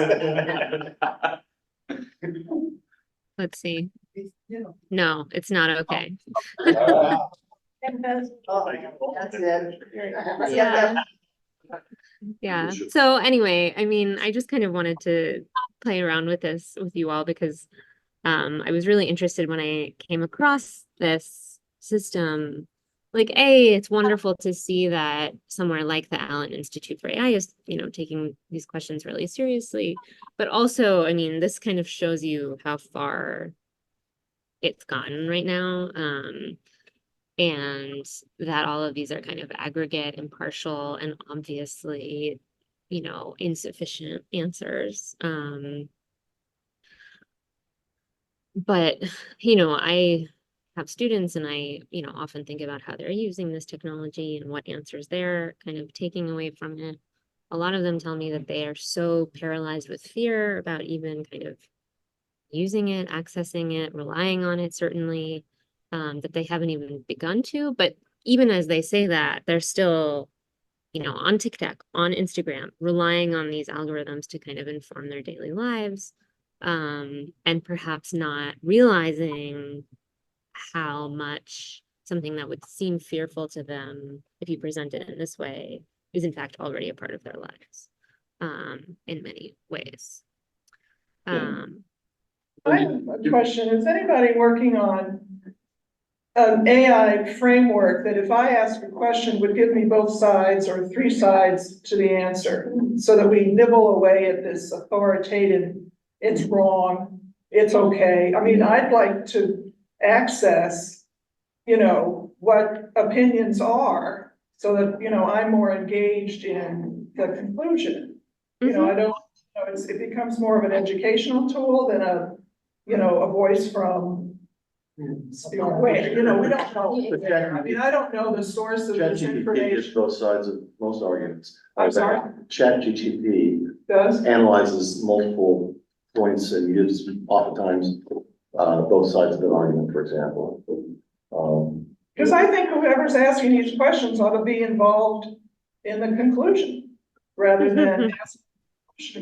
S2: Let's see. No, it's not okay.
S8: That's it.
S2: Yeah. Yeah. So anyway, I mean, I just kind of wanted to play around with this with you all because I was really interested when I came across this system. Like, it's wonderful to see that somewhere like the Allen Institute for AI is, you know, taking these questions really seriously. But also, I mean, this kind of shows you how far it's gotten right now. And that all of these are kind of aggregate, impartial, and obviously, you know, insufficient answers. But, you know, I have students and I, you know, often think about how they're using this technology and what answers they're kind of taking away from it. A lot of them tell me that they are so paralyzed with fear about even kind of using it, accessing it, relying on it, certainly, that they haven't even begun to. But even as they say that, they're still, you know, on TikTok, on Instagram, relying on these algorithms to kind of inform their daily lives, and perhaps not realizing how much something that would seem fearful to them, if you present it in this way, is in fact already a part of their lives, in many ways.
S9: I have a question. Is anybody working on an AI framework that if I ask a question would give me both sides or 3 sides to the answer, so that we nibble away at this authoritative, it's wrong, it's okay? I mean, I'd like to access, you know, what opinions are so that, you know, I'm more engaged in the conclusion. You know, I don't, you know, it becomes more of an educational tool than a, you know, a voice from, you know, where, you know, we don't know. I mean, I don't know the source of this
S8: ChatGPT
S9: information.
S8: gives both sides of most arguments.
S9: I'm sorry?
S8: ChatGPT
S9: Does?
S8: analyzes multiple points and gives oftentimes both sides of an argument, for example.
S9: Because I think whoever's asking these questions ought to be involved in the conclusion rather than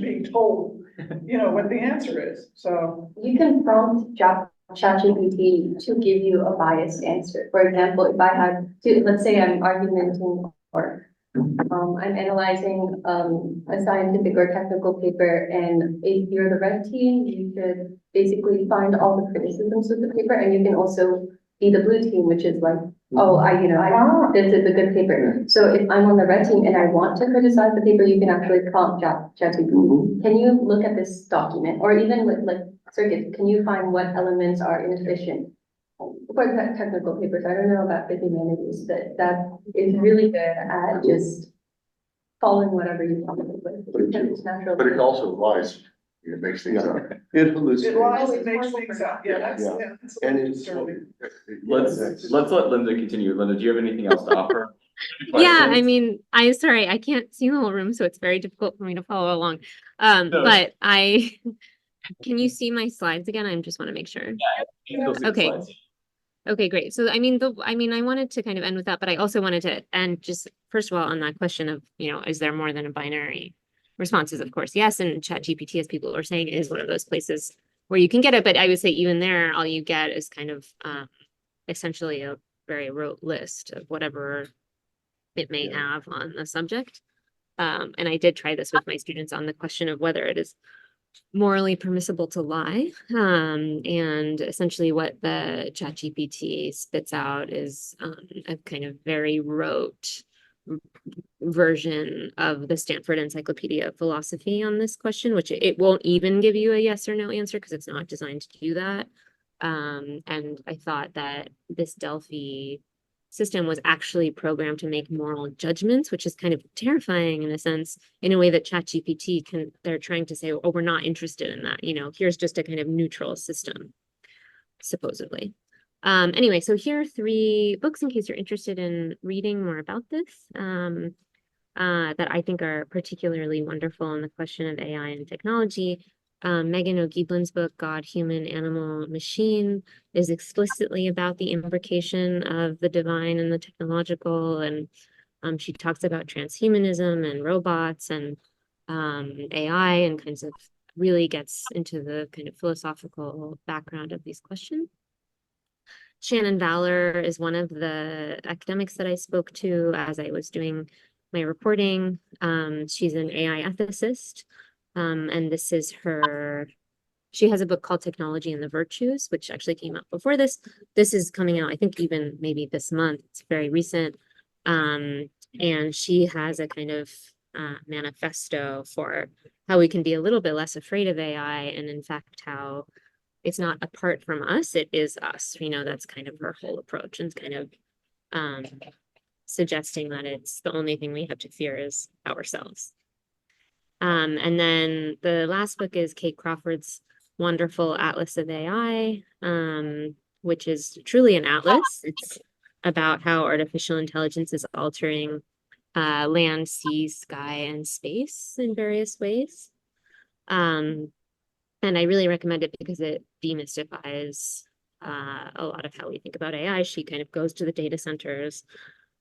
S9: being told, you know, what the answer is. So
S6: You can prompt ChatGPT to give you a biased answer. For example, if I had to, let's say I'm argumenting or I'm analyzing a scientific or technical paper, and if you're the red team, you should basically find all the criticisms of the paper, and you can also be the blue team, which is like oh, this is a good paper. So if I'm on the red team and I want to criticize the paper, you can actually prompt ChatGPT. Can you look at this document, or even with like circuits, can you find what elements are inefficient? For technical papers, I don't know about the humanities, but that is really good at just following whatever you come up with. Because it's natural.
S8: But it also lies, it makes things up.
S4: It
S9: It
S4: hallucinates.
S9: lies and makes things up, that's a
S4: And
S9: little
S4: it's.
S9: disturbing.
S5: Let's let Linda continue. Linda, do you have anything else to offer?
S2: Yeah, I
S5: Questions?
S2: mean, I'm sorry, I can't see the whole room, so it's very difficult for me to follow along.
S5: No.
S2: But can you see my slides again? I just want to make sure.
S5: You still see the
S2: Okay.
S5: slides?
S2: Okay, great. So I mean, I wanted to kind of end with that, but I also wanted to end just first of all on that question of, is there more than a binary? Responses, of course, yes, and ChatGPT, as people are saying, is one of those places where you can get it, but I would say even there, all you get is kind of essentially a very rote list of whatever it may have on the subject. And I did try this with my students on the question of whether it is morally permissible to lie. And essentially what the ChatGPT spits out is a kind of very rote version of the Stanford Encyclopedia of Philosophy on this question, which it won't even give you a yes or no answer because it's not designed to do that. And I thought that this Delphi system was actually programmed to make moral judgments, which is kind of terrifying in a sense, in a way that ChatGPT they're trying to say, oh, we're not interested in that. Here's just a kind of neutral system, supposedly. Anyway, so here are 3 books in case you're interested in reading more about this, that I think are particularly wonderful on the question of AI and technology. Megan O'Gieblin's book, God, Human, Animal, Machine, is explicitly about the imbrication of the divine and the technological, and she talks about transhumanism and robots and AI, and kinds of really gets into the kind of philosophical background of these questions. Shannon Valor is one of the academics that I spoke to as I was doing my reporting. She's an AI ethicist. And this is she has a book called Technology and the Virtues, which actually came out before this. This is coming out, I think, even maybe this month. It's very recent. And she has a kind of manifesto for how we can be a little bit less afraid of AI, and in fact, how it's not apart from us, it is us. That's kind of her whole approach, and kind of suggesting that it's the only thing we have to fear is ourselves. And then the last book is Kate Crawford's wonderful Atlas of AI, which is truly an atlas. It's about how artificial intelligence is altering land, sea, sky, and space in various ways. And I really recommend it because it demystifies a lot of how we think about AI. She kind of goes to the data centers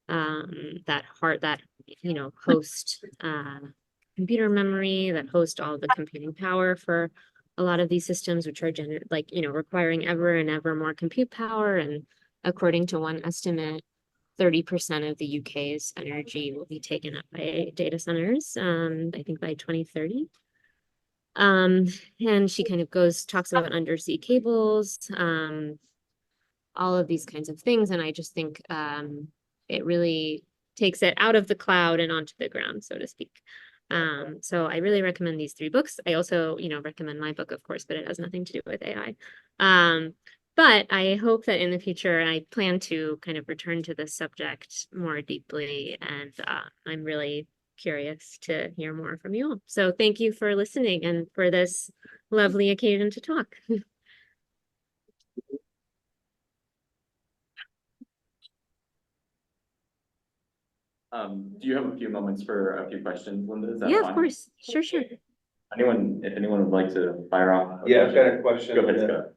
S2: that host computer memory, that host all the computing power for a lot of these systems, which are requiring ever and ever more compute power. And according to one estimate, 30% of the UK's energy will be taken up by data centers, I think by 2030. And she kind of talks about undersea cables, all of these kinds of things. And I just think it really takes it out of the cloud and onto the ground, so to speak. So I really recommend these 3 books. I also, recommend my book, of course, but it has nothing to do with AI. But I hope that in the future, I plan to kind of return to this subject more deeply. And I'm really curious to hear more from you all. So thank you for listening and for this lovely occasion to talk.
S5: Do you have a few moments for a few questions, Linda? Is that
S2: Yeah,
S5: fine?
S2: of course. Sure.
S5: If anyone would like to fire off.
S1: Yeah, I've got a question.
S5: Go ahead, Scott.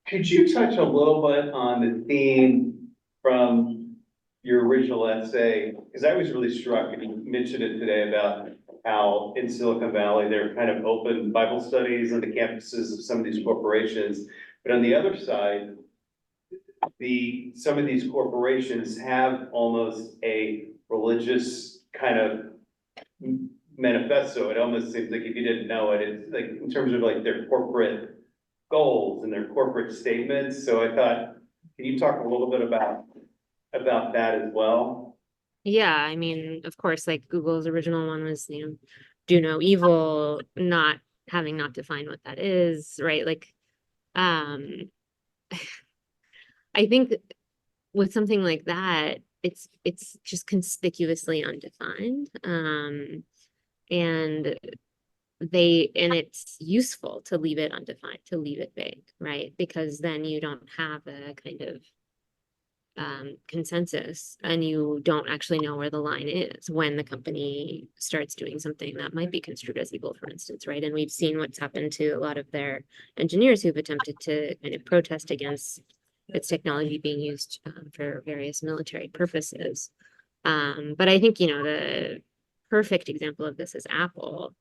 S1: Could you touch a little bit on the theme from your original essay? Because I was really struck, and you mentioned it today, about how in Silicon Valley, they're kind of open Bible studies on the campuses of some of these corporations. But on the other side, some of these corporations have almost a religious kind of manifesto. It almost seems like if you didn't know it, it's like in terms of like their corporate goals and their corporate statements. So I thought, can you talk a little bit about about that as well.
S2: Yeah, I mean, of course, like Google's original one was, do no evil, not defined what that is, right? Like, I think with something like that, it's just conspicuously undefined. And it's useful to leave it undefined, to leave it vague, right? Because then you don't have a kind of consensus, and you don't actually know where the line is when the company starts doing something that might be construed as evil, for instance, right? And we've seen what's happened to a lot of their engineers who've attempted to kind of protest against its technology being used for various military purposes. But I think, the perfect example of this is Apple,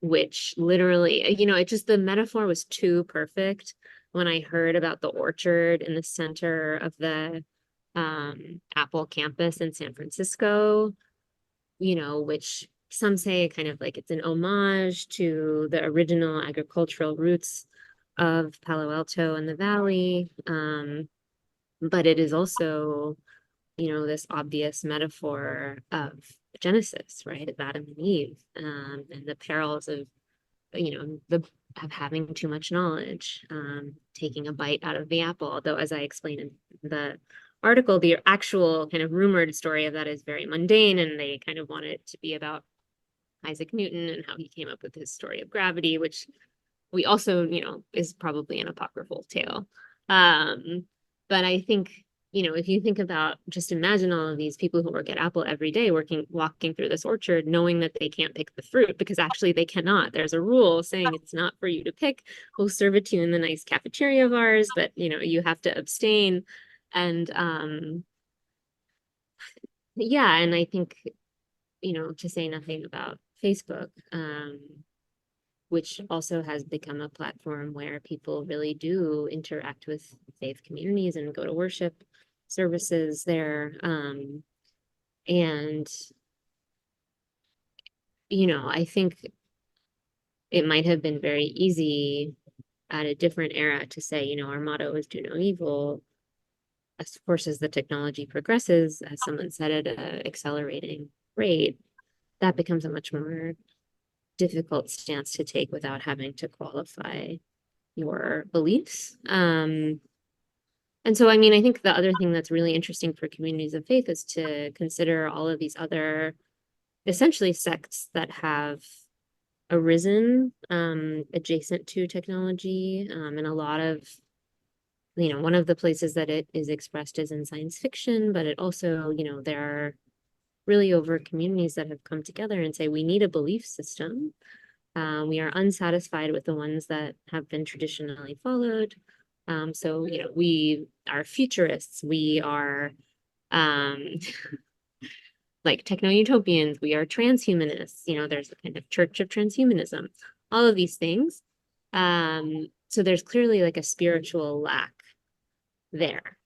S2: which literally, it just, the metaphor was too perfect when I heard about the orchard in the center of the Apple campus in San Francisco, which some say kind of like it's an homage to the original agricultural roots of Palo Alto and the Valley. But it is also, this obvious metaphor of Genesis, right? Of Adam and Eve, and the perils of, of having too much knowledge, taking a bite out of the apple. Although, as I explained in the article, the actual kind of rumored story of that is very mundane, and they kind of want it to be about Isaac Newton and how he came up with his story of gravity, which we also, is probably an apocryphal tale. But I think, if you think about, just imagine all of these people who work at Apple every day walking through this orchard, knowing that they can't pick the fruit because actually they cannot. There's a rule saying it's not for you to pick. We'll serve it to you in the nice cafeteria of ours, but you have to abstain. And yeah, and I think, to say nothing about Facebook, which also has become a platform where people really do interact with faith communities and go to worship services there. And, I think it might have been very easy at a different era to say, our motto is do no evil. Of course, as the technology progresses, as someone said, at an accelerating rate, that becomes a much more difficult stance to take without having to qualify your beliefs. And so, I mean, I think the other thing that's really interesting for communities of faith is to consider all of these other, essentially, sects that have arisen adjacent to technology. And a lot of, one of the places that it is expressed is in science fiction, but it also, there are really over communities that have come together and say, we need a belief system. We are unsatisfied with the ones that have been traditionally followed. So, we are futurists, we are like techno-utopians, we are transhumanists, there's a kind of church of transhumanism, all of these things. So there's clearly like a spiritual lack there,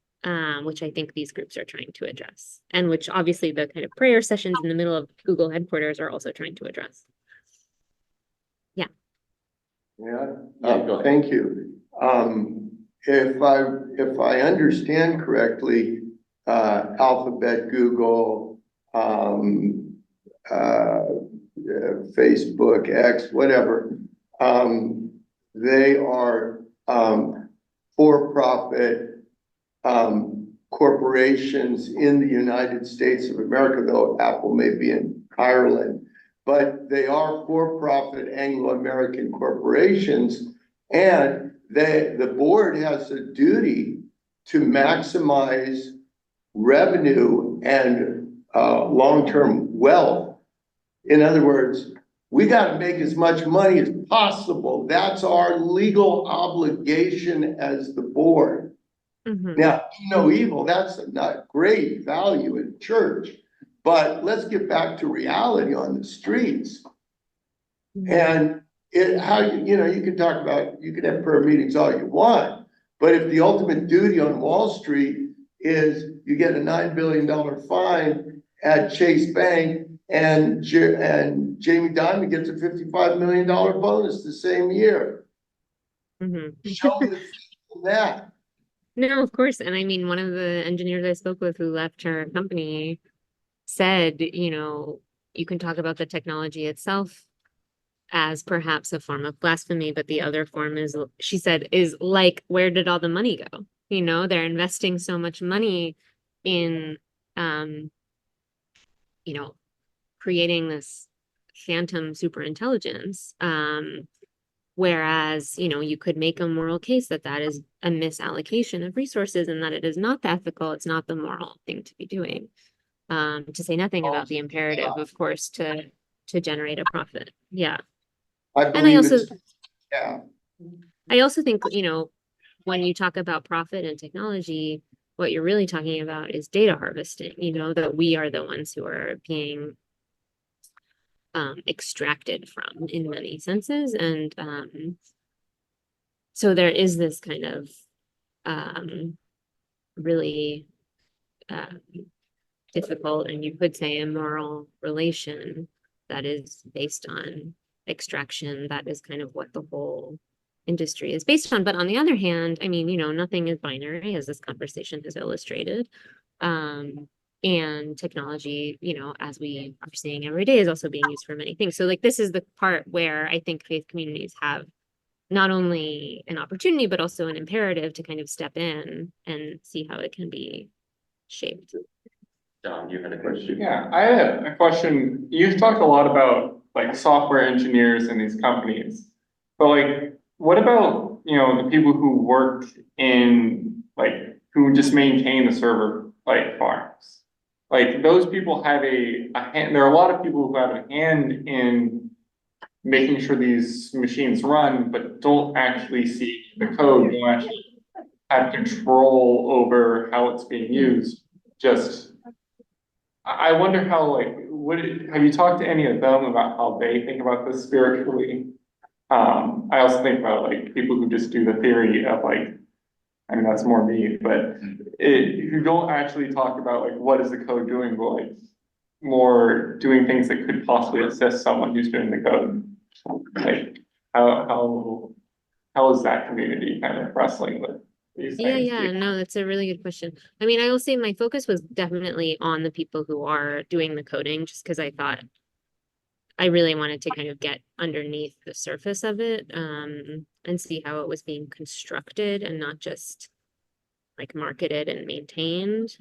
S2: which I think these groups are trying to address, and which obviously the kind of prayer sessions in the middle of Google headquarters are also trying to address. Yeah.
S4: Yeah,
S5: go ahead.
S4: thank you. If I understand correctly, Alphabet, Google, Facebook, X, whatever, they are for-profit corporations in the United States of America, though Apple may be in Ireland, but they are for-profit Anglo-American corporations, and the board has a duty to maximize revenue and long-term wealth. In other words, we got to make as much money as possible. That's our legal obligation as the board.
S2: Mm-hmm.
S4: Now, no evil, that's not great value in church, but let's get back to reality on the streets.
S2: Mm-hmm.
S4: And you can talk about, you can have prayer meetings all you want, but if the ultimate duty on Wall Street is you get a $9 billion fine at Chase Bank and Jamie Dimon gets a $55 million bonus the same year.
S2: Mm-hmm.
S4: Show me the faith in that.
S2: No, of course. And I mean, one of the engineers I spoke with who left her company said, you know, you can talk about the technology itself as perhaps a form of blasphemy, but the other form is, she said, is like, where did all the money go? You know, they're investing so much money in, you know, creating this phantom super intelligence. Whereas, you know, you could make a moral case that that is a misallocation of resources and that it is not the ethical, it's not the moral thing to be doing. To say nothing about the imperative, of course, to generate a profit. Yeah.
S4: I
S2: And
S4: believe yeah.
S2: I also think, you know, when you talk about profit and technology, what you're really talking about is data harvesting, you know, that we are the ones who are being extracted from in many senses. And so there is this kind of really difficult, and you could say immoral relation that is based on extraction. That is kind of what the whole industry is based on. But on the other hand, I mean, you know, nothing is binary, as this conversation has illustrated. And technology, you know, as we are seeing every day, is also being used for many things. So like, this is the part where I think faith communities have not only an opportunity, but also an imperative to kind of step in and see how it can be shaped.
S5: John, you had a question?
S10: Yeah, I had a question. You've talked a lot about like software engineers in these companies, but like, what about, you know, the people who work in like, who just maintain the server like farms? Like those people have a hand, there are a lot of people who have a hand in making sure these machines run, but don't actually see the code, don't actually have control over how it's being used. Just, I wonder how, like, have you talked to any of them about how they think about this spiritually? I also think about like people who just do the theory of like, I mean, that's more me, but who don't actually talk about like, what is the code doing, but like more doing things that could possibly assist someone who's doing the code. Like, how is that community kind of wrestling with these things?
S2: Yeah, no, that's a really good question. I mean, I will say my focus was definitely on the people who are doing the coding, just because I thought I really wanted to kind of get underneath the surface of it, and see how it was being constructed and not just like marketed and maintained.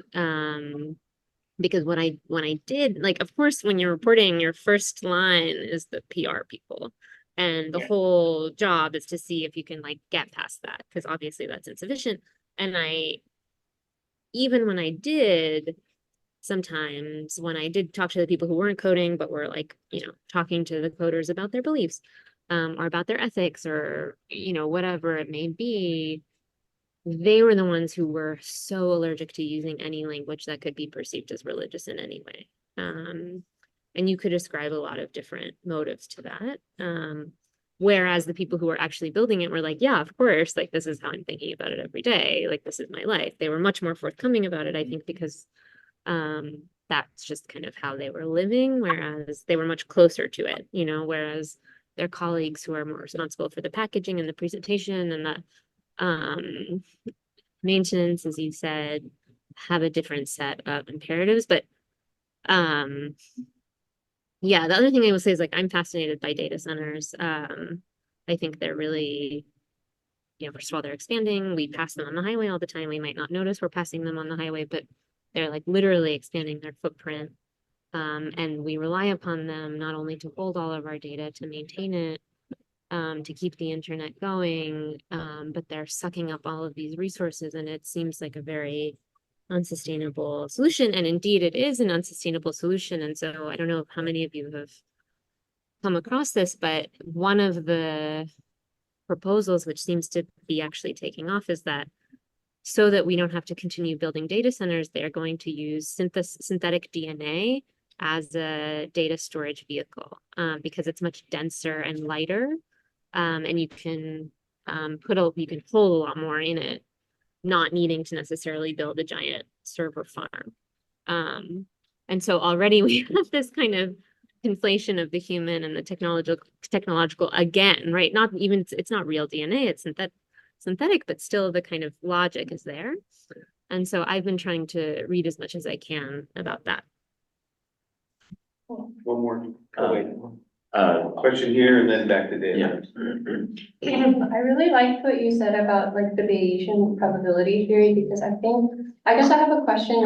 S2: Because when I did, like, of course, when you're reporting, your first line is the PR people. And the whole job is to see if you can like get past that, because obviously that's insufficient. And even when I did, sometimes when I did talk to the people who weren't coding, but were like, you know, talking to the coders about their beliefs, or about their ethics, or, you know, whatever it may be, they were the ones who were so allergic to using any language that could be perceived as religious in any way. And you could ascribe a lot of different motives to that. Whereas the people who were actually building it were like, yeah, of course, like this is how I'm thinking about it every day. Like this is my life. They were much more forthcoming about it, I think, because that's just kind of how they were living, whereas they were much closer to it, you know, whereas their colleagues who are more responsible for the packaging and the presentation and the maintenance, as you said, have a different set of imperatives. But yeah, the other thing I will say is like, I'm fascinated by data centers. I think they're really, you know, first of all, they're expanding. We pass them on the highway all the time. We might not notice we're passing them on the highway, but they're like literally expanding their footprint. And we rely upon them not only to hold all of our data, to maintain it, to keep the internet going, but they're sucking up all of these resources, and it seems like a very unsustainable solution. And indeed, it is an unsustainable solution. And so I don't know how many of you have come across this, but one of the proposals, which seems to be actually taking off, is that so that we don't have to continue building data centers, they're going to use synthetic DNA as a data storage vehicle, because it's much denser and lighter. And you can you can hold a lot more in it, not needing to necessarily build a giant server farm. And so already we have this kind of conflation of the human and the technological again, right? Not even, it's not real DNA, it's synthetic, but still the kind of logic is there. And so I've been trying to read as much as I can about that.
S1: One more. Oh, wait.
S5: Uh,
S1: Question here and then back to Dave.
S5: yeah.
S6: I really liked what you said about like the Bayesian probability theory, because I guess I have a question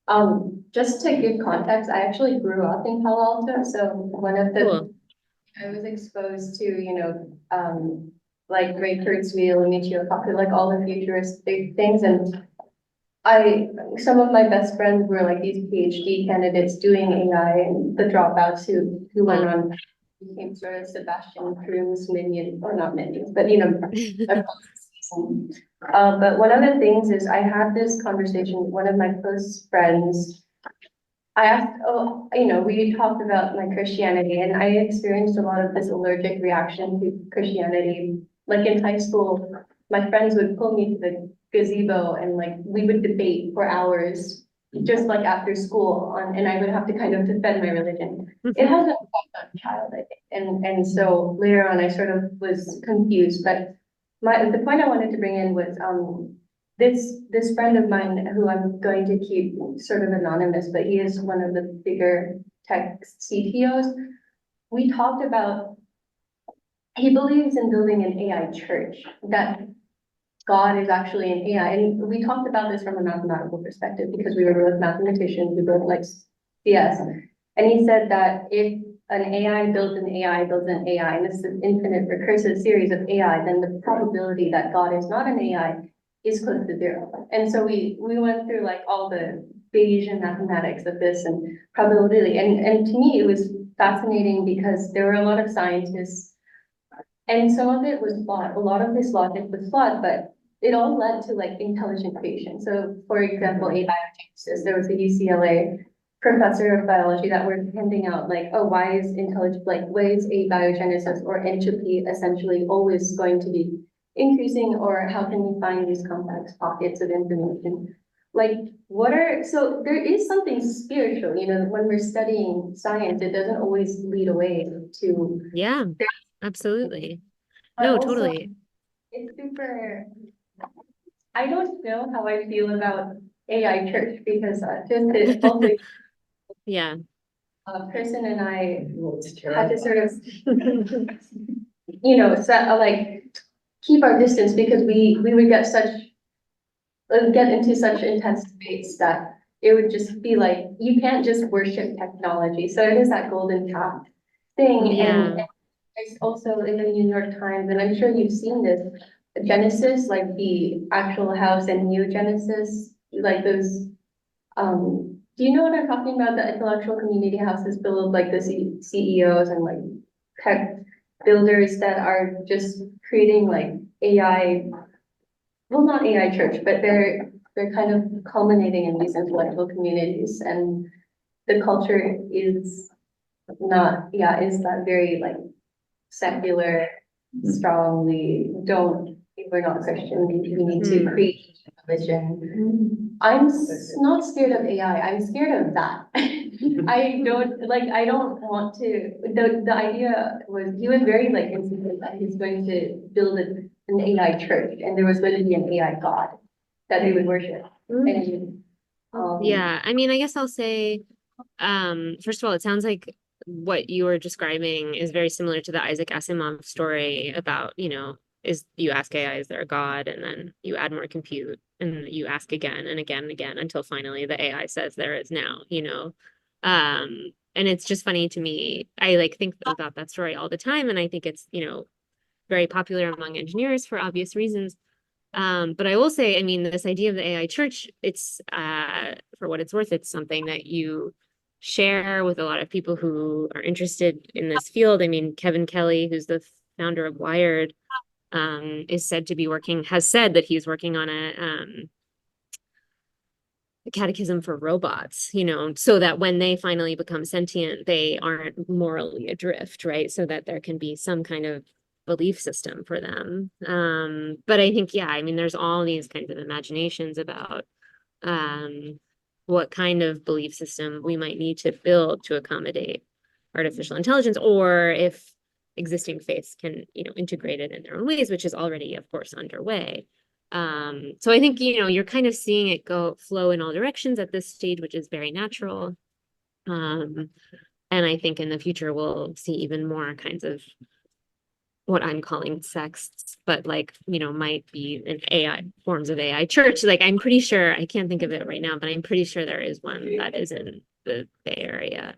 S6: on, just to give context, I actually grew up in Palo Alto, so one of the,
S2: Cool.
S6: I was exposed to, like Ray Kurzweil, Michio Kaku, like all the futuristic things, and some of my best friends were like these PhD candidates doing AI, and the dropouts who went on became sort of Sebastian Krum's minion, or not minions, but but one of the things is I had this conversation with one of my close friends. I asked, we talked about my Christianity, and I experienced a lot of this allergic reaction to Christianity. Like in high school, my friends would pull me to the gazebo and like we would debate for hours, just like after school and I would have to kind of defend my religion. It has an effect on a child, I think. And so later on I sort of was confused, but the point I wanted to bring in was this friend of mine who I'm going to keep sort of anonymous, but he is one of the bigger tech CTOs. We talked about, he believes in building an AI church, that God is actually an AI. And we talked about this from a mathematical perspective because we were both mathematicians, we both like CS. And he said that if an AI builds an AI builds an AI, and this is an infinite recursive series of AI, then the probability that God is not an AI is close to zero. And so we went through like all the Bayesian mathematics of this and probability. And to me, it was fascinating because there were a lot of scientists and some of it was flawed. A lot of this logic was flawed, but it all led to like intelligent creation. So for example, abiogenesis, there was a UCLA professor of biology that were handing out like, oh, why is abiogenesis or entropy essentially always going to be increasing, or how can we find these complex pockets of information? Like, so there is something spiritual, when we're studying science, it doesn't always lead away to.
S2: Yeah, absolutely.
S6: But
S2: No,
S6: also,
S2: totally.
S6: it's super, I don't know how I feel about AI church because also
S2: Yeah.
S6: a person and I had to sort of, keep our distance because we would get into such intense debates that it would just be like, you can't just worship technology. So it is that golden path thing.
S2: Yeah.
S6: And it's also in the New York Times, and I'm sure you've seen this, Genesis, like the actual house, and Neo Genesis, like those, do you know what I'm talking about? The intellectual community houses full of like the CEOs and like tech builders that are just creating like AI, well, not AI church, but they're kind of culminating in these intellectual communities, and the culture is not, is that very like secular, strongly, we're not Christian, we need to create religion. I'm not scared of AI, I'm scared of that. I don't want to, the idea was, he was very like insistent that he's going to build an AI church, and there was going to be an AI god that they would worship. And,
S2: Yeah, I mean, I guess I'll say, first of all, it sounds like what you were describing is very similar to the Isaac Asimov story about, you ask AI, is there a God? And then you add more compute and you ask again and again and again until finally the AI says there is now, and it's just funny to me. I like think about that story all the time. And I think it's, very popular among engineers for obvious reasons. But I will say, I mean, this idea of the AI church, it's, for what it's worth, it's something that you share with a lot of people who are interested in this field. I mean, Kevin Kelly, who's the founder of Wired, has said that he's working on a catechism for robots, so that when they finally become sentient, they aren't morally adrift, right? So that there can be some kind of belief system for them. But I think, I mean, there's all these kinds of imaginations about what kind of belief system we might need to build to accommodate artificial intelligence, or if existing faiths can, integrate it in their own ways, which is already, of course, underway. So I think, you're kind of seeing it flow in all directions at this stage, which is very natural. And I think in the future, we'll see even more kinds of what I'm calling sects, but might be in AI forms of AI church. Like, I'm pretty sure, I can't think of it right now, but I'm pretty sure there is one that is in the Bay Area.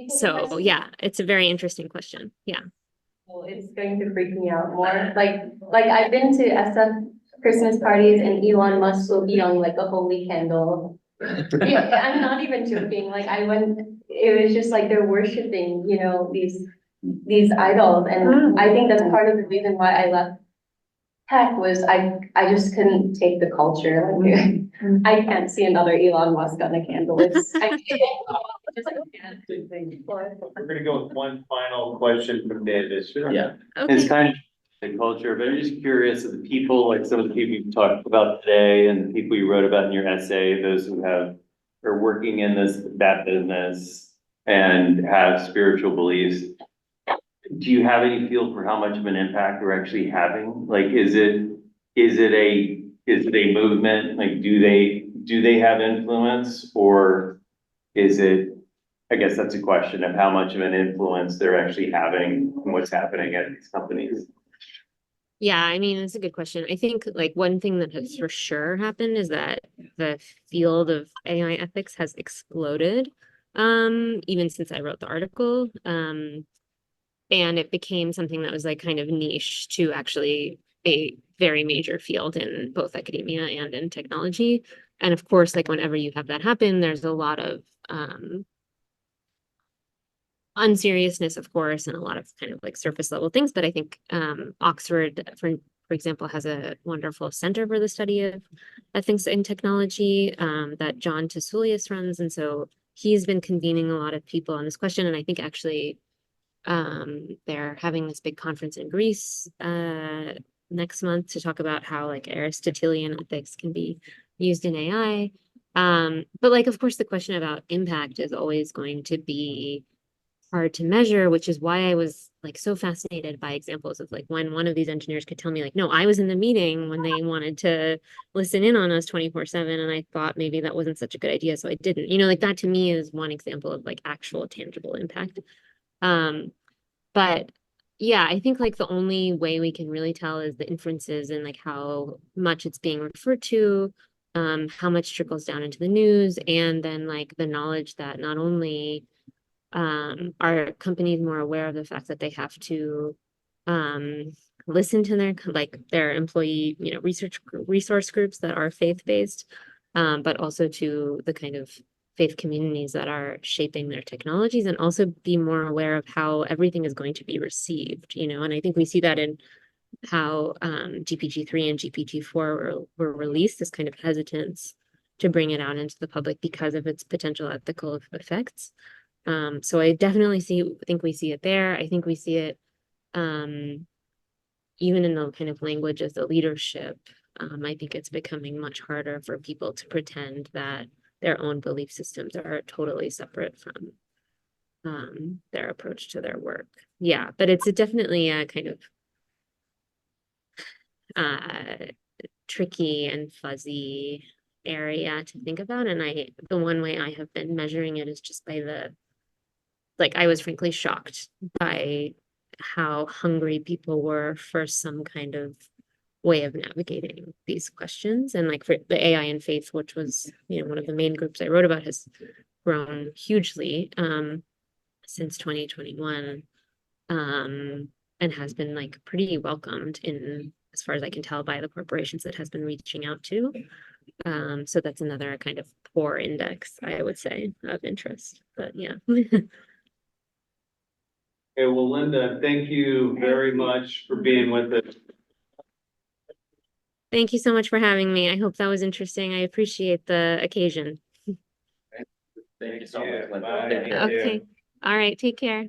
S2: So yeah, it's a very interesting question. Yeah.
S6: Well, it's going to freak me out more. Like I've been to SF Christmas parties and Elon Musk will be on like a holy candle. Yeah, I'm not even joking. Like I went, it was just like they're worshiping, these idols. And I think that's part of the reason why I left tech was I just couldn't take the culture. Like I can't see another Elon Musk on a candle.
S1: We're gonna go with one final question from David.
S5: Yeah.
S2: Okay.
S11: It's kind of the culture, but I'm just curious of the people, like some of the people you've talked about today and the people you wrote about in your essay, those who are working in that business and have spiritual beliefs. Do you have any feel for how much of an impact they're actually having? Like, is it a movement? Like, do they have influence, or is it, I guess that's a question of how much of an influence they're actually having and what's happening at these companies?
S2: Yeah, I mean, that's a good question. I think like one thing that has for sure happened is that the field of AI ethics has exploded, even since I wrote the article. And it became something that was like kind of niche to actually a very major field in both academia and in technology. And of course, like whenever you have that happen, there's a lot of unseriousness, of course, and a lot of kind of like surface level things. But I think Oxford, for example, has a wonderful center for the study of ethics in technology that John Tsoulias runs. And so he's been convening a lot of people on this question. And I think actually they're having this big conference in Greece next month to talk about how like Aristotelian ethics can be used in AI. But like, of course, the question about impact is always going to be hard to measure, which is why I was like so fascinated by examples of like when one of these engineers could tell me like, no, I was in the meeting when they wanted to listen in on us 24/7, and I thought maybe that wasn't such a good idea, so I didn't. Like that to me is one example of like actual tangible impact. But yeah, I think like the only way we can really tell is the inferences and like how much it's being referred to, how much trickles down into the news, and then like the knowledge that not only are companies more aware of the fact that they have to listen to their employee, resource groups that are faith-based, but also to the kind of faith communities that are shaping their technologies, and also be more aware of how everything is going to be received, and I think we see that in how GPT-3 and GPT-4 were released, this kind of hesitance to bring it out into the public because of its potential ethical effects. So I definitely think we see it there. I think we see it even in the kind of language of the leadership. I think it's becoming much harder for people to pretend that their own belief systems are totally separate from their approach to their work. Yeah, but it's definitely a kind of tricky and fuzzy area to think about. And the one way I have been measuring it is just by I was frankly shocked by how hungry people were for some kind of way of navigating these questions. And like for the AI and faith, which was, one of the main groups I wrote about, has grown hugely since 2021 and has been like pretty welcomed in, as far as I can tell, by the corporations it has been reaching out to. So that's another kind of poor index, I would say, of interest. But yeah.
S1: Okay, well, Linda, thank you very much for being with us.
S2: Thank you so much for having me. I hope that was interesting. I appreciate the occasion.
S5: Thank you so much, Linda.
S1: Bye.
S5: Take care.
S2: Okay. All right. Take care.